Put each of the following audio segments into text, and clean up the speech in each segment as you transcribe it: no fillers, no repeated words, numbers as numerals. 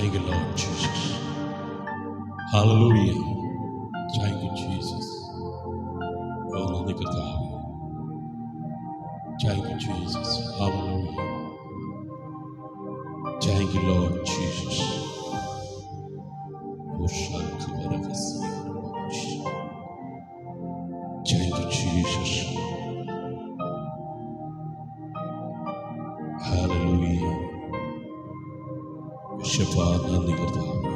Thank you, Lord Jesus. Hallelujah. Thank you, Jesus. Oh, നന്ദി കർത്താവേ. Thank you, Jesus. Hallelujah. Thank you, Lord Jesus. Thank you, Jesus. Hallelujah. നന്ദി കർത്താവേ.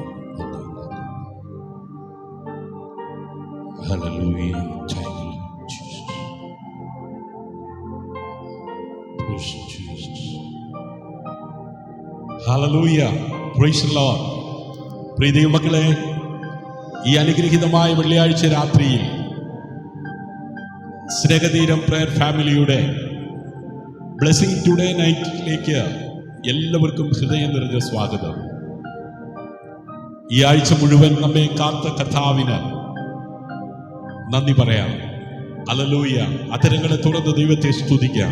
Hallelujah. Thank you, Lord Jesus. Praise Jesus. Hallelujah. Praise the Lord. പ്രിയ ദൈവമക്കളെ, ഈ അനുഗ്രഹീതമായ വെള്ളിയാഴ്ച രാത്രിയിൽ സ്നേഹതീരം prayer ഫാമിലിയുടെ ബ്ലെസ്സിംഗ് ടുഡേ നൈറ്റിലേക്ക് എല്ലാവർക്കും ഹൃദയം നിറഞ്ഞ സ്വാഗതം. ഈ ആഴ്ച മുഴുവൻ നമ്മെ കാത്ത കർത്താവിന് നന്ദി പറയാം. ഹല്ലേലൂയ. അധരങ്ങളെ തുറന്ന് ദൈവത്തെ സ്തുതിക്കാം.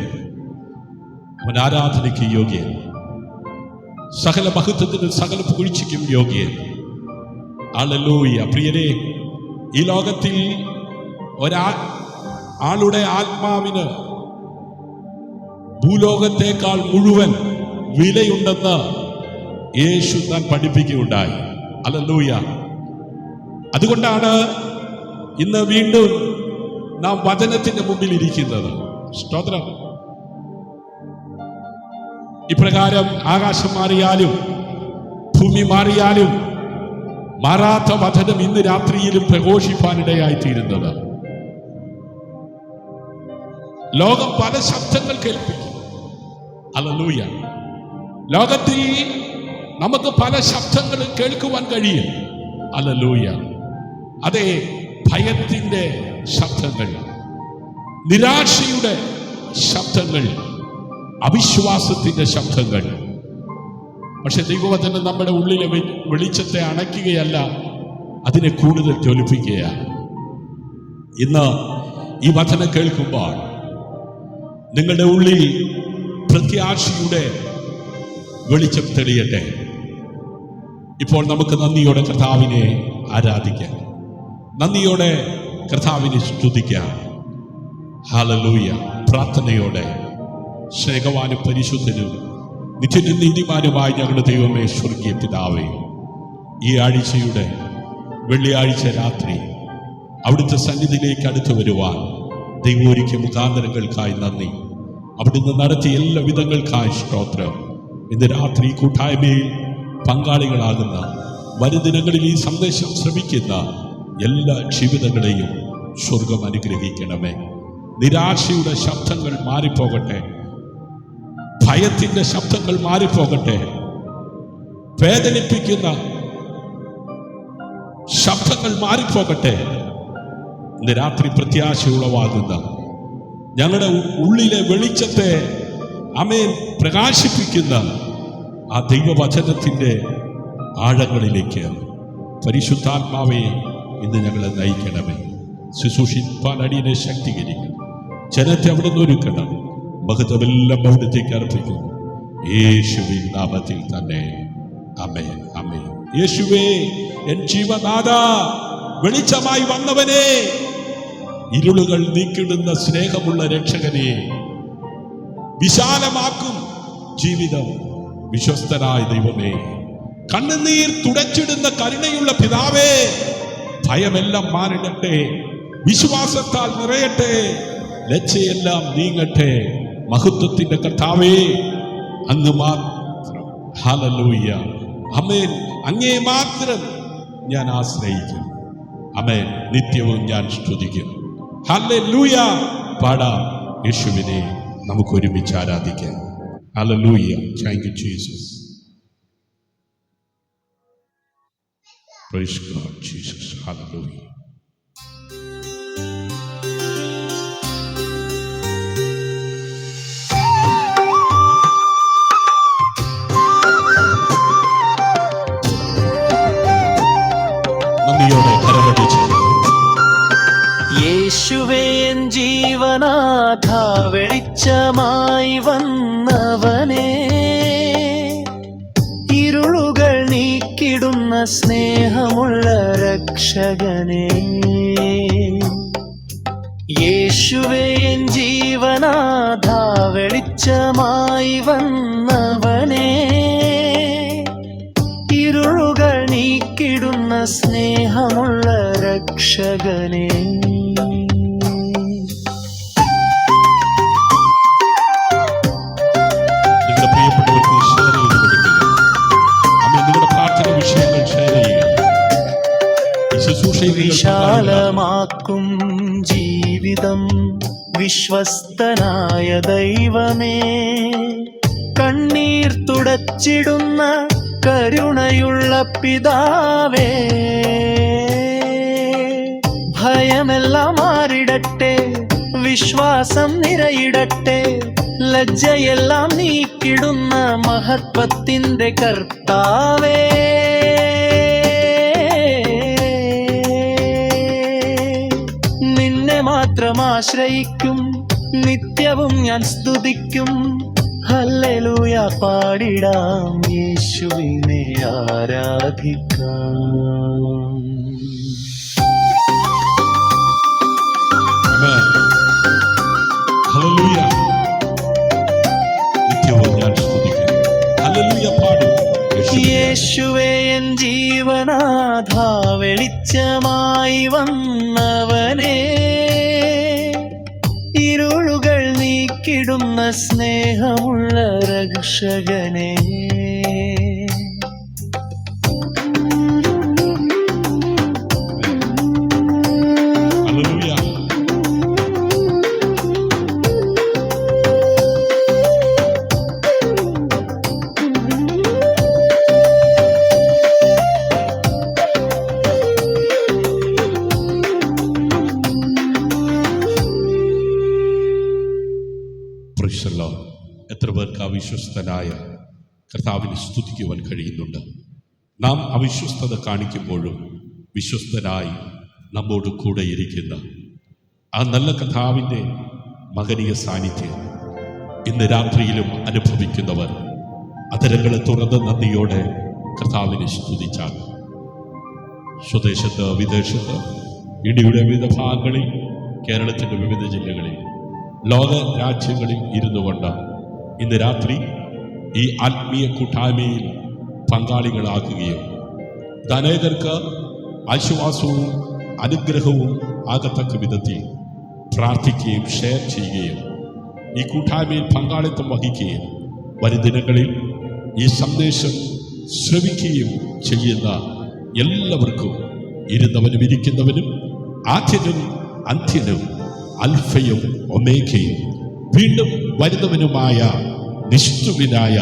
അവൻ ആരാധനയ്ക്ക് യോഗ്യൻ, സകല മഹത്വത്തിനും സകല പുകഴ്ചയ്ക്കും യോഗ്യൻ. ഹല്ലേലൂയ. പ്രിയരെ, ഈ ലോകത്തിൽ ആളുടെ ആത്മാവിന് ഭൂലോകത്തേക്കാൾ മുഴുവൻ വിലയുണ്ടെന്ന് യേശു താൻ പഠിപ്പിക്കുകയുണ്ടായി. ഹല്ലേലൂയ. അതുകൊണ്ടാണ് ഇന്ന് വീണ്ടും നാം വചനത്തിന്റെ മുമ്പിൽ ഇരിക്കുന്നത്. സ്തോത്രം. ഇപ്രകാരം ആകാശം മാറിയാലും ഭൂമി മാറിയാലും മാറാത്ത വചനം ഇന്ന് രാത്രിയിലും പ്രഘോഷിപ്പാനിടയായിത്തീരുന്നത്. ലോകം പല ശബ്ദങ്ങൾ കേൾപ്പിക്കും. ഹല്ലേലൂയ. ലോകത്തിൽ നമുക്ക് പല ശബ്ദങ്ങളും കേൾക്കുവാൻ കഴിയും. ഹല്ലേലൂയ. അതെ, ഭയത്തിന്റെ ശബ്ദങ്ങൾ, നിരാശയുടെ ശബ്ദങ്ങൾ, അവിശ്വാസത്തിന്റെ ശബ്ദങ്ങൾ. പക്ഷെ ദൈവവചനം നമ്മുടെ ഉള്ളിലെ വെളിച്ചത്തെ അണയ്ക്കുകയല്ല, അതിനെ കൂടുതൽ ജ്വലിപ്പിക്കുകയാണ്. ഇന്ന് ഈ വചനം കേൾക്കുമ്പോൾ നിങ്ങളുടെ ഉള്ളിൽ പ്രത്യാശയുടെ വെളിച്ചം തെളിയട്ടെ. ഇപ്പോൾ നമുക്ക് നന്ദിയോടെ കർത്താവിനെ ആരാധിക്കാം, നന്ദിയോടെ കർത്താവിനെ സ്തുതിക്കാം. ഹല്ലേലൂയ. പ്രാർത്ഥനയോടെ സ്നേഹവാനും പരിശുദ്ധനും നിത്യനും നീതിമാനുമായ ഞങ്ങളുടെ ദൈവമേ, സ്വർഗീയ പിതാവേ, ഈ ആഴ്ചയുടെ വെള്ളിയാഴ്ച രാത്രി അവിടുത്തെ സന്നിധിയിലേക്ക് അടുത്തു വരുവാൻ ദൈവോരിക്ക മുഖാന്തരങ്ങൾക്കായി നന്ദി. അവിടുന്ന് നടത്തിയ എല്ലാ വിധങ്ങൾക്കായി സ്തോത്രം. ഇന്ന് രാത്രി കൂട്ടായ്മയിൽ പങ്കാളികളാകുന്ന വരുദിനങ്ങളിൽ ഈ സന്ദേശം ശ്രമിക്കുന്ന എല്ലാ ജീവിതങ്ങളെയും സ്വർഗം അനുഗ്രഹിക്കണമേ. നിരാശയുടെ ശബ്ദങ്ങൾ മാറിപ്പോകട്ടെ, ഭയത്തിന്റെ ശബ്ദങ്ങൾ മാറിപ്പോകട്ടെ, വേദനിപ്പിക്കുന്ന ശബ്ദങ്ങൾ മാറിപ്പോകട്ടെ. ഇന്ന് രാത്രി പ്രത്യാശ ഉളവാകുന്ന ഞങ്ങളുടെ ഉള്ളിലെ വെളിച്ചത്തെ ആമേൻ പ്രകാശിപ്പിക്കുന്ന ആ ദൈവവചനത്തിന്റെ ആഴങ്ങളിലേക്ക് പരിശുദ്ധാത്മാവെ ഇന്ന് ഞങ്ങളെ നയിക്കണമേ. ശുശ്രൂഷിപ്പാൻ അടിയനെ ശക്തീകരിക്കണം, ജനത്തെ അവിടുന്ന് ഒരുക്കണം. മഹത്വമെല്ലാം അവിടുത്തേക്ക് അർപ്പിക്കുന്നു, യേശുവിൻ നാമത്തിൽ തന്നെ. ആമേൻ, ആമേൻ. യേശുവേ, എൻ ജീവനാഥ, വെളിച്ചമായി വന്നവനെ, ഇരുളുകൾ നീക്കിടുന്ന സ്നേഹമുള്ള രക്ഷകനെ, വിശാലമാക്കും ജീവിതം വിശ്വസ്തനായ ദൈവമേ, കണ്ണുനീർ തുടച്ചിടുന്ന കരുണയുള്ള പിതാവേ, ഭയമെല്ലാം മാറിടട്ടെ, വിശ്വാസത്താൽ നിറയട്ടെ, ലജ്ജയെല്ലാം നീങ്ങട്ടെ. മഹത്വത്തിന്റെ കർത്താവേ, അങ്ങ് മാത്രം. ഹല്ലേലൂയ. ആമേൻ. അങ്ങേ മാത്രം ഞാൻ ആശ്രയിക്കും. ആമേൻ. നിത്യവും ഞാൻ സ്തുതിക്കും. ഹല്ലേലൂയ. പാടാം യേശുവിനെ നമുക്ക് ഒരുമിച്ച് ആരാധിക്കാം. Hallelujah. Thank you Jesus. Praise God Jesus. Hallelujah. യേശുവേ, എൻ ജീവനാഥ, വെളിച്ചമായി വന്നവനേ, ഇരുളുകൾ നീക്കി നീക്കിടുന്ന സ്നേഹമുള്ള രക്ഷകനേ, യേശുവേ എൻ ജീവനാഥ വെളിച്ചമായി വന്നവനേ, ഇരുളുകൾ നീക്കിടുന്ന സ്നേഹമുള്ള രക്ഷകനേ. നിങ്ങളുടെ പ്രിയപ്പെട്ടവർക്ക് ഷെയർ ചെയ്ത് കൊടുക്കുക. അമ്മ നിങ്ങളുടെ പ്രാർത്ഥന വിഷയങ്ങൾ ഷെയർ ചെയ്യുക. വിശാലമാക്കും ജീവിതം വിശ്വസ്തനായ ദൈവമേ, കണ്ണീർ തുടച്ചിടുന്ന കരുണയുള്ള പിതാവേ, ഭയമെല്ലാം മാറിടട്ടെ, വിശ്വാസം നിറയിടട്ടെ, ലജ്ജയെല്ലാം നീക്കിടുന്ന മഹത്വത്തിൻ്റെ കർത്താവേ, നിന്നെ മാത്രം ആശ്രയിക്കും, നിത്യവും ഞാൻ സ്തുതിക്കും, ഹല്ലേലൂയ പാടിടാം, യേശുവിനെ ആരാധിക്കാം. ഹല്ലേലൂയ, നിത്യവും ഞാൻ സ്തുതിക്കും, ഹല്ലേലൂയ പാടും. യേശുവേ എൻ ജീവനാഥ വെളിച്ചമായി വന്നവനേ, ഇരുളുകൾ നീക്കിടുന്ന സ്നേഹമുള്ള രക്ഷകനേ. ഹല്ലേലൂയ. എത്ര പേർക്ക് അവിശ്വസ്തനായ കർത്താവിനെ സ്തുതിക്കുവാൻ കഴിയുന്നുണ്ട്? നാം അവിശ്വസ്തത കാണിക്കുമ്പോഴും വിശ്വസ്തനായി നമ്മോട് കൂടെ ഇരിക്കുന്ന ആ നല്ല കർത്താവിൻ്റെ മഹനീയ സാന്നിധ്യം ഇന്ന് രാത്രിയിലും അനുഭവിക്കുന്നവർ അധരങ്ങളെ തുറന്ന് നന്ദിയോടെ കർത്താവിനെ സ്തുതിച്ചാൽ, സ്വദേശത്ത് വിദേശത്ത് ഇന്ത്യയുടെ വിവിധ ഭാഗങ്ങളിൽ, കേരളത്തിൻ്റെ വിവിധ ജില്ലകളിൽ, ലോക രാജ്യങ്ങളിൽ ഇരുന്നു കൊണ്ട് ഇന്ന് രാത്രി ഈ ആത്മീയ കൂട്ടായ്മയിൽ പങ്കാളികളാക്കുകയും അനേകർക്ക് ആശ്വാസവും അനുഗ്രഹവും ആകത്തക്ക വിധത്തിൽ പ്രാർത്ഥിക്കുകയും ഷെയർ ചെയ്യുകയും ഈ കൂട്ടായ്മയിൽ പങ്കാളിത്തം വഹിക്കുകയും വരും ദിനങ്ങളിൽ ഈ സന്ദേശം ശ്രവിക്കുകയും ചെയ്യുന്ന എല്ലാവർക്കും ഇരുന്നവനും ഇരിക്കുന്നവനും ആദ്യനും അന്ത്യനും അൽഫയും ഒമേഗയും വീണ്ടും വരുന്നവനുമായ നിഷ്ഠുവിനായ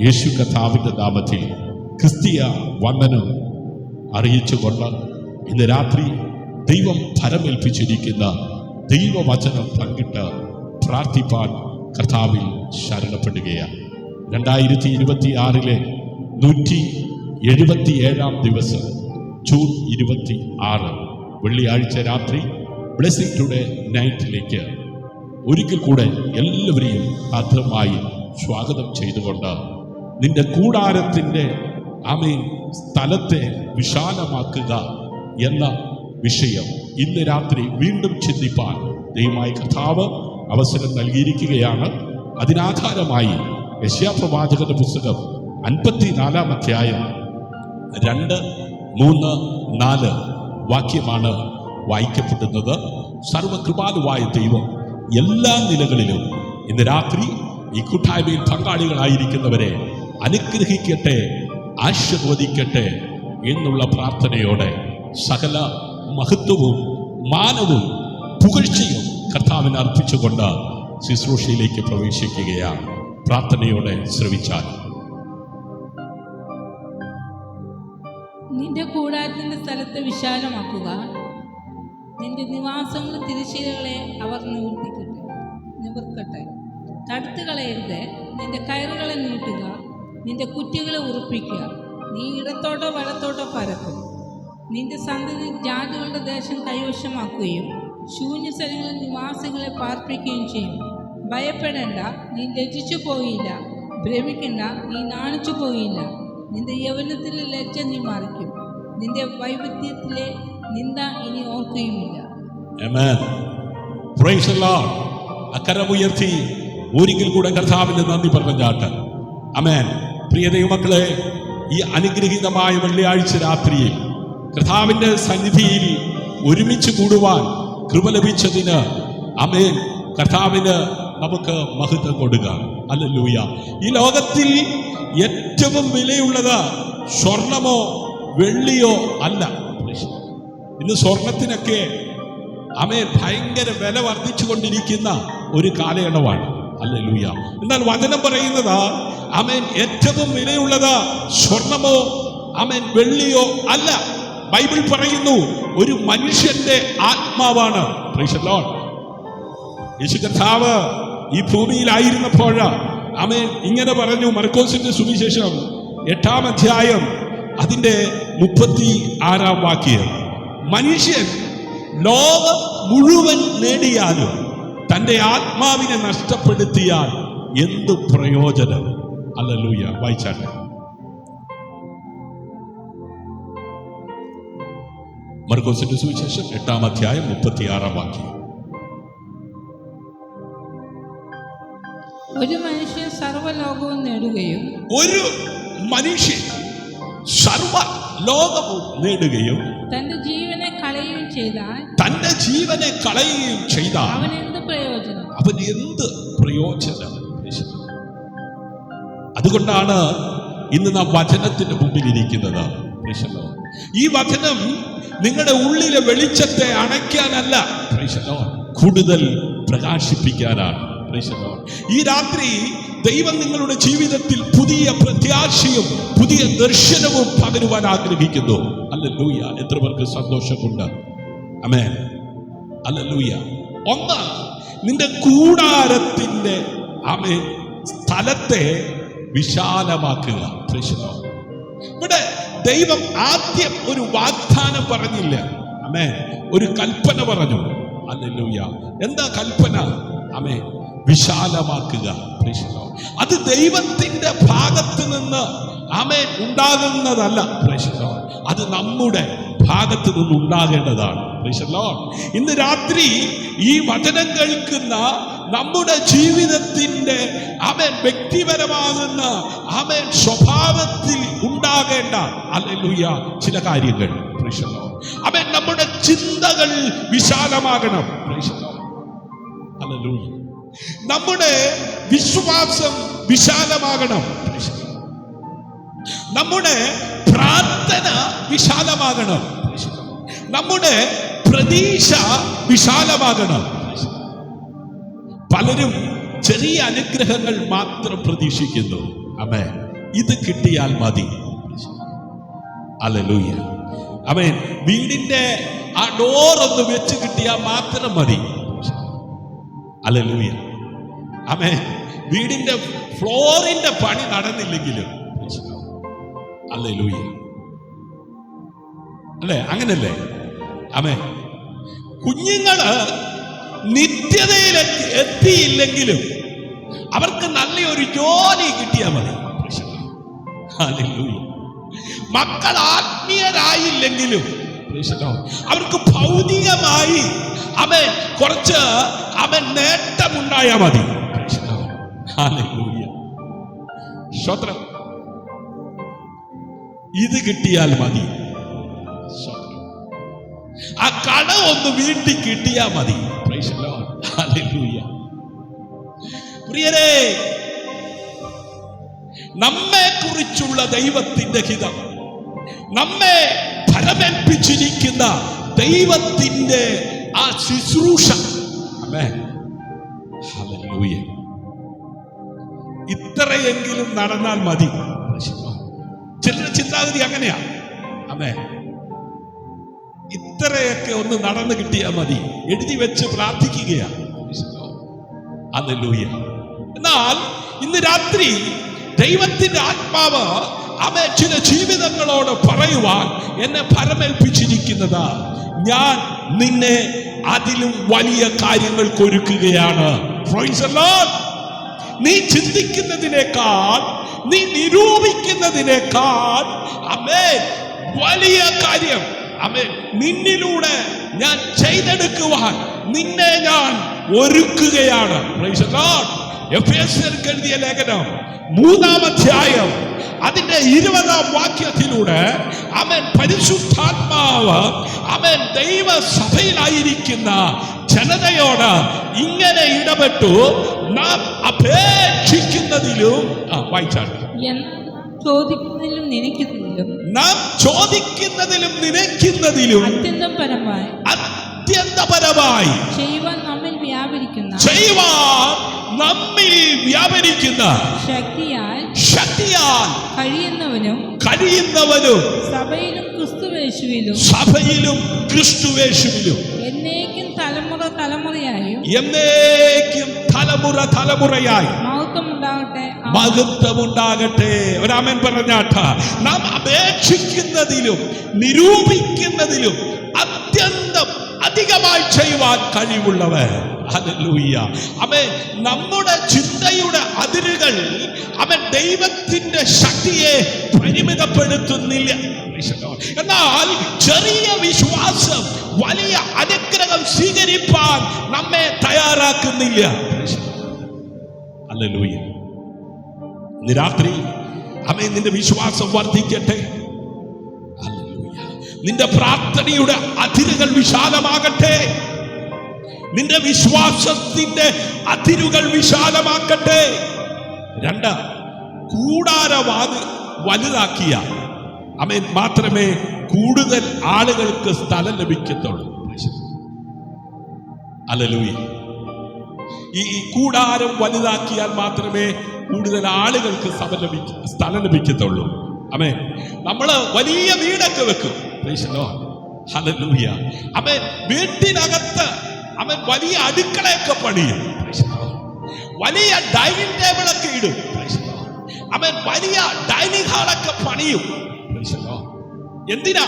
യേശു കർത്താവിൻ്റെ നാമത്തിൽ ക്രിസ്തീയ വന്ദനം അറിയിച്ചുകൊണ്ട് ഇന്ന് രാത്രി ദൈവം ഫലമേൽപ്പിച്ചിരിക്കുന്ന ദൈവവചനം പങ്കിട്ട് പ്രാർത്ഥിപ്പാൻ കർത്താവിൽ ശരണപ്പെടുകയാണ്. 2026 177 ദിവസം ജൂൺ 26 വെള്ളിയാഴ്ച രാത്രി ബ്ലെസ്സിംഗ് ടുഡേ നൈറ്റിലേക്ക് ഒരിക്കൽ കൂടെ എല്ലാവരെയും ആദ്യമായി സ്വാഗതം ചെയ്തുകൊണ്ട് നിന്റെ കൂടാരത്തിൻ്റെ സ്ഥലത്തെ വിശാലമാക്കുക എന്ന വിഷയം ഇന്ന് രാത്രി വീണ്ടും ചിന്തിപ്പാൻ ദൈവമായ കർത്താവ് അവസരം നൽകിയിരിക്കുകയാണ്. അതിനാധാരമായി യെശയ്യാപ്രവാചകന്റെ പുസ്തകം 54-ാം അധ്യായം 2, 3, 4 വാക്യമാണ് വായിക്കപ്പെടുന്നത്. സർവകൃപാലുവായ ദൈവം എല്ലാ നിലകളിലും ഇന്ന് രാത്രി ഈ കൂട്ടായ്മയിൽ പങ്കാളികളായിരിക്കുന്നവരെ അനുഗ്രഹിക്കട്ടെ, ആശീർവദിക്കട്ടെ എന്നുള്ള പ്രാർത്ഥനയോടെ സകല മഹത്വവും മാനവും പുകഴ്ചയും കർത്താവിന് അർപ്പിച്ചുകൊണ്ട് ശുശ്രൂഷയിലേക്ക് പ്രവേശിക്കുകയാണ്. പ്രാർത്ഥനയോടെ ശ്രവിച്ചാൽ. നിന്റെ കൂടാരത്തിന്റെ സ്ഥലത്തെ വിശാലമാക്കുക, നിന്റെ നിവാസങ്ങളും തിരശ്ശീലകളെ അവർ നിവർക്കട്ടെ. തടുത്തു കളയരുത്, നിന്റെ കയറുകളെ നീട്ടുക, നിന്റെ കുറ്റികളെ ഉറപ്പിക്കുക. നീ ഇടത്തോട്ടോ വലത്തോട്ടോ പരക്കും. നിന്റെ സന്തതി ജാതികളുടെ ദേശം കൈവശമാക്കുകയും ശൂന്യസ്ഥലങ്ങളിൽ നിവാസികളെ പാർപ്പിക്കുകയും ചെയ്യും. ഭയപ്പെടേണ്ട, നീ ലജ്ജിച്ചു പോയില്ല. ഭ്രമിക്കണ്ട, നീ നാണിച്ചു പോയില്ല. നിന്റെ യൗവനത്തിലെ ലജ്ജ നീ മറിക്കും. നിന്റെ വൈവിധ്യത്തിലെ നിന്ദ ഇനി ഓർക്കുകയുമില്ല. ആമേൻ. Praise the Lord. അക്കരമുയർത്തി ഒരിക്കൽ കൂടെ കർത്താവിന് നന്ദി പറഞ്ഞാട്ട്. ആമേൻ. പ്രിയ ദൈവമക്കളെ, ഈ അനുഗ്രഹീതമായ വെള്ളിയാഴ്ച രാത്രിയിൽ കർത്താവിന്റെ സന്നിധിയിൽ ഒരുമിച്ച് കൂടുവാൻ കൃപ ലഭിച്ചതിന് ആമേൻ, കർത്താവിന് നമുക്ക് മഹത്വം കൊടുക്കുക. ഹല്ലേലൂയ. ഈ ലോകത്തിൽ ഏറ്റവും വിലയുള്ളത് സ്വർണമോ വെള്ളിയോ അല്ല. ഇന്ന് സ്വർണത്തിനൊക്കെ ആമേൻ ഭയങ്കര വില വർദ്ധിച്ചു കൊണ്ടിരിക്കുന്ന ഒരു കാലയളവാണ്. ഹല്ലേലൂയ. എന്നാൽ വചനം പറയുന്നത് ആമേൻ ഏറ്റവും വിലയുള്ളത് സ്വർണമോ ആമേൻ വെള്ളിയോ അല്ല. ബൈബിൾ പറയുന്നു ഒരു മനുഷ്യന്റെ ആത്മാവാണ്. Price the Lord. യേശു കർത്താവ് ഈ ഭൂമിയിലായിരുന്നപ്പോൾ ആമേൻ ഇങ്ങനെ പറഞ്ഞു. മർക്കോസിന്റെ സുവിശേഷം 8-ാം അധ്യായം അതിന്റെ 36-ാം വാക്യം, മനുഷ്യൻ ലോകം മുഴുവൻ നേടിയാലും തന്റെ ആത്മാവിനെ നഷ്ടപ്പെടുത്തിയാൽ എന്ത് പ്രയോജനം? ഹല്ലേലൂയ. വായിച്ചാട്ടെ. മർക്കോസിന്റെ സുവിശേഷം 8-ാം അധ്യായം 36-ാം വാക്യം. ഒരു മനുഷ്യൻ സർവ്വലോകവും നേടുകയും ഒരു മനുഷ്യൻ സർവ ലോകവും നേടുകയും തന്റെ ജീവനെ കളയുകയും ചെയ്താൽ അവൻ എന്ത് പ്രയോജനം? അതുകൊണ്ടാണ് ഇന്ന് നാം വചനത്തിന്റെ മുമ്പിൽ ഇരിക്കുന്നത്. ഈ വചനം നിങ്ങളുടെ ഉള്ളിലെ വെളിച്ചത്തെ അണയ്ക്കാനല്ല, കൂടുതൽ പ്രകാശിപ്പിക്കാനാണ്. ഈ രാത്രി ദൈവം നിങ്ങളുടെ ജീവിതത്തിൽ പുതിയ പ്രത്യാശയും പുതിയ ദർശനവും പകരുവാൻ ആഗ്രഹിക്കുന്നു. ഹല്ലേലൂയ. എത്ര പേർക്ക് സന്തോഷമുണ്ട്? ആമേൻ. ഹല്ലേലൂയ. ഒന്ന്, നിന്റെ കൂടാരത്തിന്റെ ആമേൻ സ്ഥലത്തെ വിശാലമാക്കുക. ഇവിടെ ദൈവം ആദ്യം ഒരു വാഗ്ദാനം പറഞ്ഞില്ല. ആമേൻ. ഒരു കൽപ്പന പറഞ്ഞു. ഹല്ലേലൂയ. എന്താ കൽപ്പന? ആമേൻ. വിശാലമാക്കുക. അത് ദൈവത്തിന്റെ ഭാഗത്ത് നിന്ന് ആമേൻ ഉണ്ടാകുന്നതല്ല. അത് നമ്മുടെ ഭാഗത്ത് നിന്ന് ഉണ്ടാകേണ്ടതാണ്. ഇന്ന് രാത്രി ഈ വചനം കേൾക്കുന്ന നമ്മുടെ ജീവിതത്തിന്റെ ആമേൻ വ്യക്തിപരമാകുന്ന ആമേൻ സ്വഭാവത്തിൽ ഉണ്ടാകേണ്ട ഹല്ലേലൂയ ചില കാര്യങ്ങൾ. ആമേൻ. നമ്മുടെ ചിന്തകൾ വിശാലമാകണം. ഹല്ലേലൂയ. നമ്മുടെ വിശ്വാസം വിശാലമാകണം. നമ്മുടെ പ്രാർത്ഥന വിശാലമാകണം. നമ്മുടെ പ്രതീക്ഷ വിശാലമാകണം. പലരും ചെറിയ അനുഗ്രഹങ്ങൾ മാത്രം പ്രതീക്ഷിക്കുന്നു. ആമേൻ. ഇത് കിട്ടിയാൽ മതി. ഹല്ലേലൂയ. ആമേൻ. വീടിന്റെ ആ ഡോർ ഒന്ന് വെച്ച് കിട്ടിയാൽ മാത്രം മതി. ഹല്ലേലൂയ. ആമേൻ. വീടിന്റെ ഫ്ലോറിന്റെ പണി നടന്നില്ലെങ്കിലും ഹല്ലേലൂയ. അല്ലേ? അങ്ങനല്ലേ? ആമേൻ. കുഞ്ഞുങ്ങള് നിത്യതയിലേക്ക് എത്തിയില്ലെങ്കിലും അവർക്ക് നല്ലൊരു ജോലി കിട്ടിയാൽ മതി. ഹല്ലേലൂയ. മക്കൾ ആത്മീയരായില്ലെങ്കിലും അവർക്ക് ഭൗതികമായി അവൻ കുറച്ച് അവൻ നേട്ടമുണ്ടായാൽ മതി. ഹല്ലേലൂയ. സ്തോത്രം. ഇത് കിട്ടിയാൽ മതി. ആ കട ഒന്ന് വീട്ടിൽ കിട്ടിയാൽ മതി. ഹല്ലേലൂയ. പ്രിയരേ, നമ്മെ കുറിച്ചുള്ള ദൈവത്തിന്റെ ഹിതം, നമ്മെ ഫലമേൽപ്പിച്ചിരിക്കുന്ന ദൈവത്തിന്റെ ആ ശുശ്രൂഷ, ഹല്ലേലൂയ, ഇത്രയെങ്കിലും നടന്നാൽ മതി. ചിലരുടെ ചിന്താഗതി അങ്ങനെയാ. ആമേൻ. ഇത്രയൊക്കെ ഒന്ന് നടന്നു കിട്ടിയാൽ മതി, എഴുതി വെച്ച് പ്രാർത്ഥിക്കുകയാണ്. ഹല്ലേലൂയ. എന്നാൽ ഇന്ന് രാത്രി ദൈവത്തിന്റെ ആത്മാവ് അവൻ ചില ജീവിതങ്ങളോട് പറയുവാൻ എന്നെ ഫലമേൽപ്പിച്ചിരിക്കുന്നത്, ഞാൻ നിന്നെ അതിലും വലിയ കാര്യങ്ങൾക്ക് ഒരുക്കുകയാണ്. Price the Lord. നീ ചിന്തിക്കുന്നതിനേക്കാൾ, നീ നിരൂപിക്കുന്നതിനേക്കാൾ ആമേൻ വലിയ കാര്യം ആമേൻ നിന്നിലൂടെ ഞാൻ ചെയ്തെടുക്കുവാൻ നിന്നെ ഞാൻ ഒരുക്കുകയാണ്. Price the Lord. എഫേസ്യർക്ക് എഴുതിയ ലേഖനം 3-ാം അധ്യായം അതിന്റെ 20-ാം വാക്യത്തിലൂടെ ആമേൻ പരിശുദ്ധാത്മാവ് ആമേൻ ദൈവസഭയിലായിരിക്കുന്ന ജനതയോട് ഇങ്ങനെ ഇടപെട്ടു. നാം അപേക്ഷിക്കുന്നതിലും വായിച്ചാണ് ചോദിക്കുന്നതിലും നിനയ്ക്കുന്നതിലും, നാം ചോദിക്കുന്നതിലും നിനയ്ക്കുന്നതിലും അത്യന്തപരമായി ചെയ്യുവാൻ നമ്മിൽ വ്യാപരിക്കുന്ന ശക്തിയാൽ കഴിയുന്നവനും സഭയിലും ക്രിസ്തുവേശുവിലും എന്നേക്കും തലമുറയായി മഹത്വമുണ്ടാകട്ടെ. ഒരാമേൻ പറഞ്ഞാട്ട. നാം അപേക്ഷിക്കുന്നതിലും നിരൂപിക്കുന്നതിലും അത്യന്തം അധികമായി ചെയ്യുവാൻ കഴിവുള്ളവൻ. ഹല്ലേലൂയ. ആമേൻ. നമ്മുടെ ചിന്തയുടെ അതിരുകൾ അവൻ ദൈവത്തിന്റെ ശക്തിയെ പരിമിതപ്പെടുത്തുന്നില്ല. എന്നാൽ ചെറിയ വിശ്വാസം വലിയ അനുഗ്രഹം സ്വീകരിപ്പാൻ നമ്മെ തയ്യാറാക്കുന്നില്ല. ഹല്ലേലൂയ. ഇന്ന് രാത്രി ആമേൻ നിന്റെ വിശ്വാസം വർദ്ധിക്കട്ടെ. ഹല്ലേലൂയ. നിന്റെ പ്രാർത്ഥനയുടെ അതിരുകൾ വിശാലമാകട്ടെ. നിന്റെ വിശ്വാസത്തിന്റെ അതിരുകൾ വിശാലമാക്കട്ടെ. 2, കൂടാരവാത് വലുതാക്കിയ ആമേൻ മാത്രമേ കൂടുതൽ ആളുകൾക്ക് സ്ഥലം ലഭിക്കത്തുള്ളൂ. ഹല്ലേലൂയ. ഈ കൂടാരം വലുതാക്കിയാൽ മാത്രമേ കൂടുതൽ ആളുകൾക്ക് സ്ഥലം ലഭിക്കത്തുള്ളൂ. ആമേൻ. നമ്മള് വലിയ വീടൊക്കെ വെക്കും. ഹല്ലേലൂയ. ആമേൻ. വീട്ടിനകത്ത് അവൻ വലിയ അടുക്കളയൊക്കെ പണിയും. വലിയ ഡൈനിങ് ടേബിളൊക്കെ ഇടും. അവൻ വലിയ ഡൈനിങ് ഹാളൊക്കെ പണിയും. എന്തിനാ?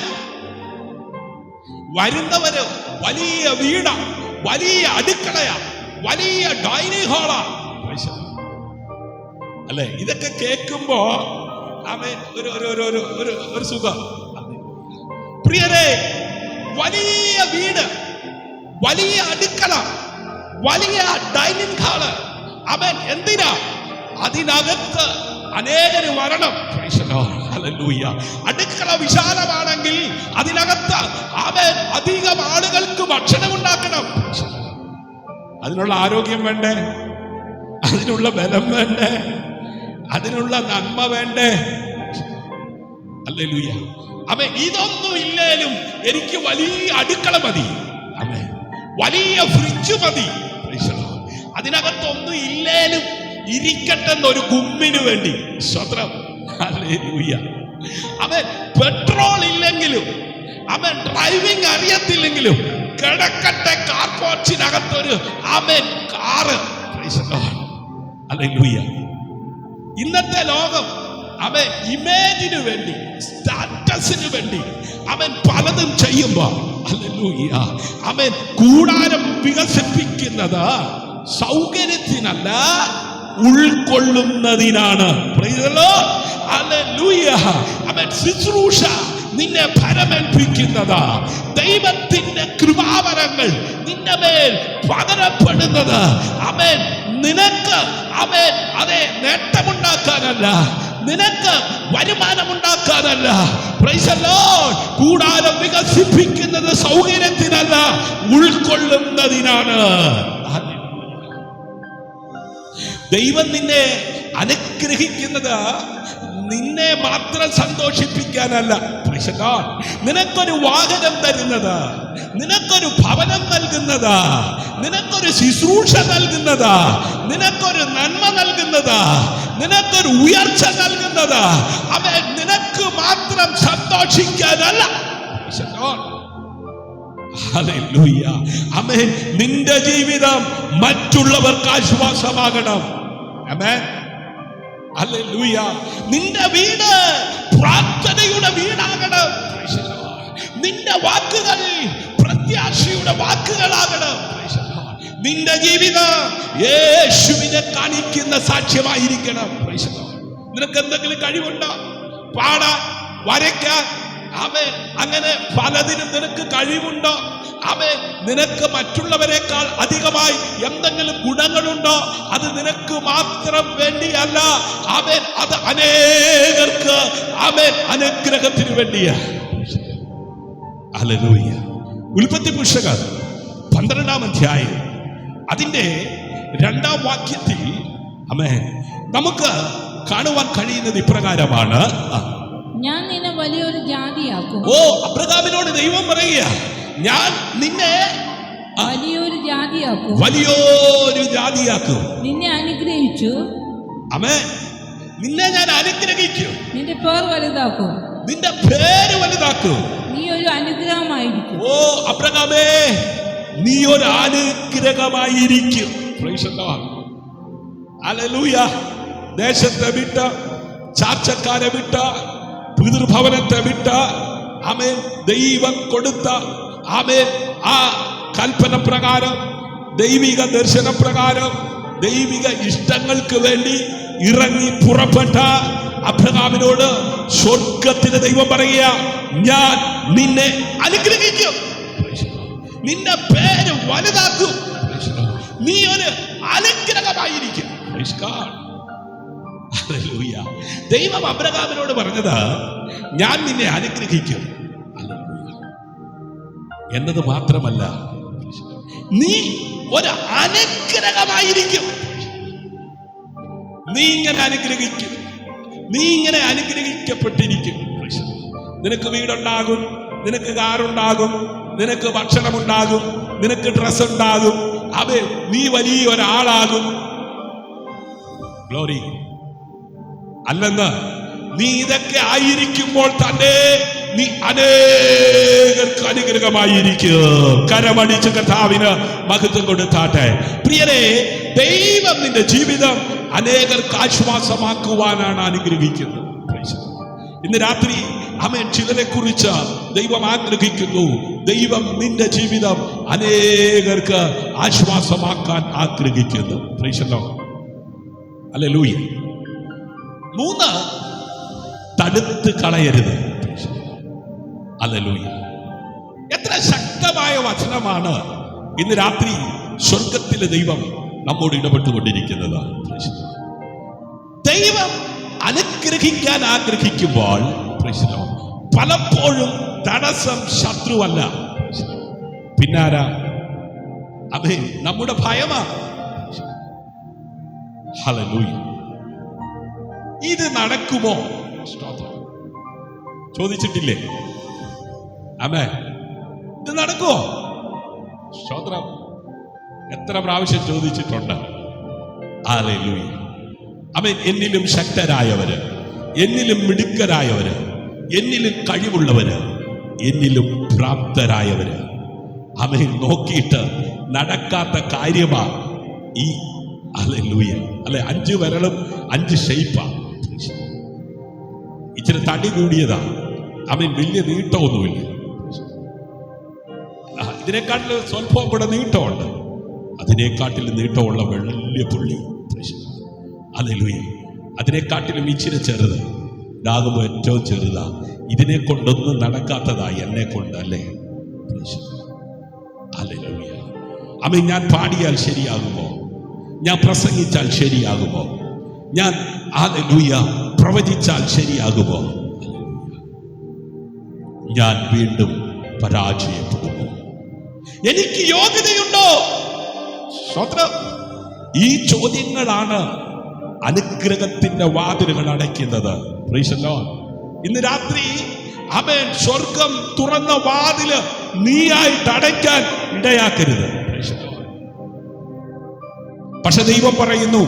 വരുന്നവര് വലിയ വീടാ, വലിയ അടുക്കളയാ, വലിയ ഡൈനിങ് ഹാളാ. അല്ലെ? ഇതൊക്കെ കേൾക്കുമ്പോ അവൻ ഒരു സുഖം. പ്രിയരെ, വലിയ വീട്, വലിയ അടുക്കള, വലിയ ഡൈനിങ് ഹാള്, അവൻ എന്തിനാ? അതിനകത്ത് അനേകര് വരണം. ഹല്ലേലൂയ. അടുക്കള വിശാലമാണെങ്കിൽ അതിനകത്ത് അവൻ അധികം ആളുകൾക്ക് ഭക്ഷണം ഉണ്ടാക്കണം. അതിനുള്ള ആരോഗ്യം വേണ്ടേ? അതിനുള്ള ബലം വേണ്ടേ? അതിനുള്ള നന്മ വേണ്ടേ? ഹല്ലേലൂയ. അവൻ ഇതൊന്നും ഇല്ലേലും എനിക്ക് വലിയ അടുക്കള മതി, അവൻ വലിയ ഫ്രിഡ്ജ് മതി. അതിനകത്തൊന്നും ഇല്ലേലും ഇരിക്കട്ടെന്നൊരു ഗുമ്മിന് വേണ്ടി. സ്വത്രം. ഹല്ലേലൂയ. അവൻ പെട്രോൾ ഇല്ലെങ്കിലും, അവൻ ഡ്രൈവിംഗ് അറിയത്തില്ലെങ്കിലും കിടക്കട്ടെ കാർപോർച്ചിനകത്തൊരു അവൻ കാറ്. ഹല്ലേലൂയ. ഇന്നത്തെ ലോകം അവൻ ഇമേജിന് വേണ്ടി, സ്റ്റാറ്റസിന് വേണ്ടി അവൻ പലതും ചെയ്യുമ്പോ, ഹല്ലേലൂയ, അവൻ കൂടാരം വികസിപ്പിക്കുന്നത് സൗകര്യത്തിനല്ല, ഉൾക്കൊള്ളുന്നതിനാണ്. ഹല്ലേലൂയ. അവൻ ശുശ്രൂഷ നിന്നെ ഫലമേൽപ്പിക്കുന്നത്, ദൈവത്തിന്റെ കൃപാവരങ്ങൾ നിന്റെ മേൽ പകരപ്പെടുന്നത് അവൻ നിനക്ക് അവൻ അതേ നേട്ടമുണ്ടാക്കാനല്ല, നിനക്ക് വരുമാനമുണ്ടാക്കാനല്ല. Price the Lord. കൂടാരം വികസിപ്പിക്കുന്നത് സൗകര്യത്തിനല്ല, ഉൾക്കൊള്ളുന്നതിനാണ്. ദൈവം നിന്നെ അനുഗ്രഹിക്കുന്നത് നിന്നെ മാത്രം സന്തോഷിപ്പിക്കാനല്ല. നിനക്കൊരു വാഹനം തരുന്നത്, നിനക്കൊരു ഭവനം നൽകുന്നത്, നിനക്കൊരു ശുശ്രൂഷ നൽകുന്നത്, നിനക്കൊരു നന്മ നൽകുന്നത്, നിനക്കൊരു ഉയർച്ച നൽകുന്നത് അവൻ നിനക്ക് മാത്രം സന്തോഷിക്കാനല്ല. ഹല്ലേലൂയ. ആമേൻ. നിന്റെ ജീവിതം മറ്റുള്ളവർക്ക് ആശ്വാസമാകണം. ആമേൻ. ഹല്ലേലൂയ. നിന്റെ വീട് പ്രാർത്ഥനയുടെ വീടാകണം. നിന്റെ വാക്കുകൾ പ്രത്യാശയുടെ വാക്കുകളാകണം. നിന്റെ ജീവിതം യേശുവിനെ യേശുവിനെ കാണിക്കുന്ന സാക്ഷ്യമായിരിക്കണം. Praise the Lord. നിനക്ക് എന്തെങ്കിലും കഴിവുണ്ടോ? പാടാൻ, വരയ്ക്കാൻ, ആമേൻ, അങ്ങനെ പലതിനും നിനക്ക് കഴിവുണ്ടോ? ആമേൻ, നിനക്ക് മറ്റുള്ളവരെക്കാൾ അധികമായി എന്തെങ്കിലും ഗുണങ്ങളുണ്ടോ? അത് നിനക്ക് മാത്രം വേണ്ടിയല്ല. ആമേൻ, അത് അനേകർക്ക് ആമേൻ അനുഗ്രഹത്തിന് വേണ്ടിയാ. ഹല്ലേലൂയ. ഉൽപ്പത്തി പുസ്തകം 12-ാം അധ്യായം അതിന്റെ 2-ാം വാക്യത്തിൽ ആമേൻ നമുക്ക് കാണുവാൻ കഴിയുന്നത് ഇപ്രകാരമാണ്. ഞാൻ നിന്നെ വലിയൊരു ജാതിയാക്കും. ഓ, അബ്രഹാമിനോട് ദൈവം പറയുക, ഞാൻ നിന്നെ വലിയൊരു ജാതിയാക്കും, വലിയൊരു ജാതിയാക്കും. നിന്നെ അനുഗ്രഹിച്ചു. ആമേൻ. നിന്നെ ഞാൻ അനുഗ്രഹിക്കും. നിന്റെ പേർ വലുതാക്കും. നിന്റെ പേര് വലുതാക്കും. നീ ഒരു അനുഗ്രഹമായിരിക്കും. ഓ അബ്രഹാമേ, നീ ഒരു അനുഗ്രഹമായിരിക്കും. Praise the Lord. ഹല്ലേലൂയ. ദേശത്തെ വിട്ട, ചാർച്ചക്കാരെ വിട്ട, പിതൃഭവനത്തെ വിട്ട, ആമേൻ, ദൈവം കൊടുത്ത ആമേൻ ആ കൽപ്പന പ്രകാരം, ദൈവിക ദർശന പ്രകാരം, ദൈവിക ഇഷ്ടങ്ങൾക്ക് വേണ്ടി ഇറങ്ങി പുറപ്പെട്ട അബ്രഹാമിനോട് സ്വർഗത്തിന് ദൈവം പറയുക, ഞാൻ നിന്നെ അനുഗ്രഹിക്കും, നിന്റെ പേര് വലുതാക്കും, നീ ഒരു അനുഗ്രഹമായിരിക്കും. ഹല്ലേലൂയ. ദൈവം അബ്രഹാമിനോട് പറഞ്ഞത്, ഞാൻ നിന്നെ അനുഗ്രഹിക്കും എന്നത് മാത്രമല്ല, നീ ഒരു അനുഗ്രഹമായിരിക്കും. നീ ഇങ്ങനെ അനുഗ്രഹിക്കും, നീ ഇങ്ങനെ അനുഗ്രഹിക്കപ്പെട്ടിരിക്കും. നിനക്ക് വീടുണ്ടാകും, നിനക്ക് കാറുണ്ടാകും, നിനക്ക് ഭക്ഷണമുണ്ടാകും, നിനക്ക് ഡ്രസ് ഉണ്ടാകും. അതെ, നീ വലിയൊരാളാകും. ഗ്ലോറി. അല്ലെന്ന് നീ ഇതൊക്കെ ആയിരിക്കുമ്പോൾ തന്നെ നീ അനേകർക്ക് അനുഗ്രഹമായിരിക്കും. കരമടിച്ച് കർത്താവിന് മഹത്വം കൊടുത്താട്ടെ. പ്രിയരെ, ദൈവം നിന്റെ ജീവിതം അനേകർക്ക് ആശ്വാസമാക്കുവാനാണ് അനുഗ്രഹിക്കുന്നത്. ഇന്ന് രാത്രി ആമേൻ, ചിലരെ കുറിച്ച് ദൈവം ആഗ്രഹിക്കുന്നു. ദൈവം നിന്റെ ജീവിതം അനേകർക്ക് ആശ്വാസമാക്കാൻ ആഗ്രഹിക്കുന്നു. Price the Lord. ഹല്ലേലൂയ. 3, തടുത്ത് കളയരുത്. ഹല്ലേലൂയ. എത്ര ശക്തമായ വചനമാണ് ഇന്ന് രാത്രി സ്വർഗത്തിലെ ദൈവം നമ്മോട് ഇടപെട്ടുകൊണ്ടിരിക്കുന്നത്. ദൈവം അനുഗ്രഹിക്കാൻ ആഗ്രഹിക്കുമ്പോൾ പലപ്പോഴും തടസ്സം ശത്രുവല്ല, പിന്നാരാ? അതെ, നമ്മുടെ ഭയമാണ്. ഹല്ലേലൂയ. ഇത് നടക്കുമോ? ചോദിച്ചിട്ടില്ലേ? ആമേൻ. ഇത് നടക്കുമോ? സ്തോത്രം. എത്ര പ്രാവശ്യം ചോദിച്ചിട്ടുണ്ട്. ഹല്ലേലൂയ. ആമേൻ. എന്നിലും ശക്തരായവര്, എന്നിലും മിടുക്കരായവര്, എന്നിലും കഴിവുള്ളവര്, എന്നിലും പ്രാപ്തരായവര്, ആമേൻ, നോക്കിയിട്ട് നടക്കാത്ത കാര്യമാ ഈ ഹല്ലേലൂയ. അല്ലെ, 5 വിരലും 5 ഷേപ്പാ. ഇച്ചിരി തടി കൂടിയതാ. ആമേൻ. വലിയ നീട്ടമൊന്നുമില്ല. ഇതിനെക്കാട്ടിൽ സ്വല്പം കൂടെ നീട്ടമുണ്ട്. അതിനെക്കാട്ടിലും നീട്ടമുള്ള വലിയ പുള്ളി. ഹല്ലേലൂയ. അതിനെക്കാട്ടിലും ഇച്ചിരി ചെറുത്, ഇതാകുമ്പോൾ ഏറ്റവും ചെറുതാ. ഇതിനെ കൊണ്ടൊന്നും നടക്കാത്തതാ എന്നെ കൊണ്ട്, അല്ലേ? ഹല്ലേലൂയ. ആമേൻ. ഞാൻ പാടിയാൽ ശരിയാകുമോ? ഞാൻ പ്രസംഗിച്ചാൽ ശരിയാകുമോ? ഞാൻ ഹല്ലേലൂയ പ്രവചിച്ചാൽ ശരിയാകുമോ? ഞാൻ വീണ്ടും പരാജയപ്പെടുമോ? എനിക്ക് യോഗ്യതയുണ്ടോ? സ്തോത്രം. ഈ ചോദ്യങ്ങളാണ് അനുഗ്രഹത്തിന്റെ വാതിലുകൾ അടയ്ക്കുന്നത്. Price the Lord. ഇന്ന് രാത്രി ആമേൻ, സ്വർഗം തുറന്ന വാതില് നീയായിട്ട് അടയ്ക്കാൻ ഇടയാക്കരുത്. പക്ഷെ ദൈവം പറയുന്നു,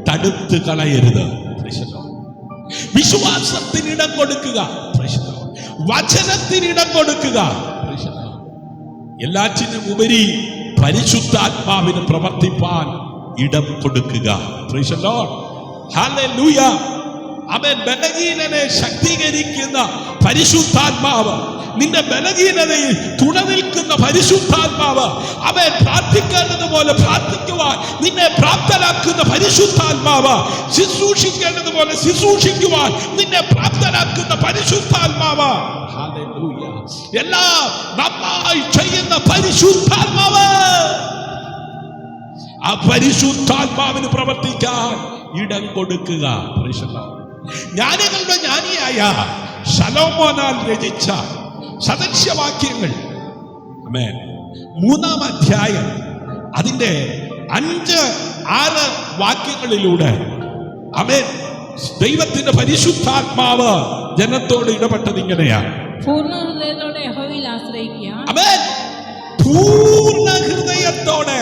തടുത്ത് കളയരുത്. വിശ്വാസത്തിനിടം കൊടുക്കുക, വചനത്തിനിടം കൊടുക്കുക. എല്ലാറ്റിനും ഉപരി പരിശുദ്ധാത്മാവിന് പ്രവർത്തിപ്പാൻ ഇടം കൊടുക്കുക. Price the Lord. ഹല്ലേലൂയ. അവൻ ബലഹീനനെ ശക്തീകരിക്കുന്ന പരിശുദ്ധാത്മാവ്, നിന്റെ ബലഹീനതയിൽ തുണ നിൽക്കുന്ന പരിശുദ്ധാത്മാവ്, അവൻ പ്രാർത്ഥിക്കേണ്ടതുപോലെ പ്രാർത്ഥിക്കുവാൻ നിന്നെ പ്രാപ്തനാക്കുന്ന പരിശുദ്ധാത്മാവ്, ശുശ്രൂഷിക്കേണ്ടതുപോലെ ശുശ്രൂഷിക്കുവാൻ നിന്നെ പ്രാപ്തനാക്കുന്ന പരിശുദ്ധാത്മാവ്, ഹല്ലേലൂയ, എല്ലാം നന്നായി ചെയ്യുന്ന പരിശുദ്ധാത്മാവ്. ആ പരിശുദ്ധാത്മാവിന് പ്രവർത്തിക്കാൻ ഇടം കൊടുക്കുക. ജ്ഞാനികളുടെ ജ്ഞാനിയായ ശലോമോനാൽ രചിച്ച സദൃശ്യവാക്യങ്ങൾ, ആമേൻ, 3-ാം അധ്യായം അതിന്റെ 5-6 വാക്യങ്ങളിലൂടെ, ആമേൻ, ദൈവത്തിന്റെ പരിശുദ്ധാത്മാവ് ജനത്തോട് ഇടപെട്ടത് ഇങ്ങനെയാണ്. പൂർണ്ണ ഹൃദയത്തോടെ യഹോവയിൽ ആശ്രയിക്കുക. ആമേൻ. പൂർണ്ണ ഹൃദയത്തോടെ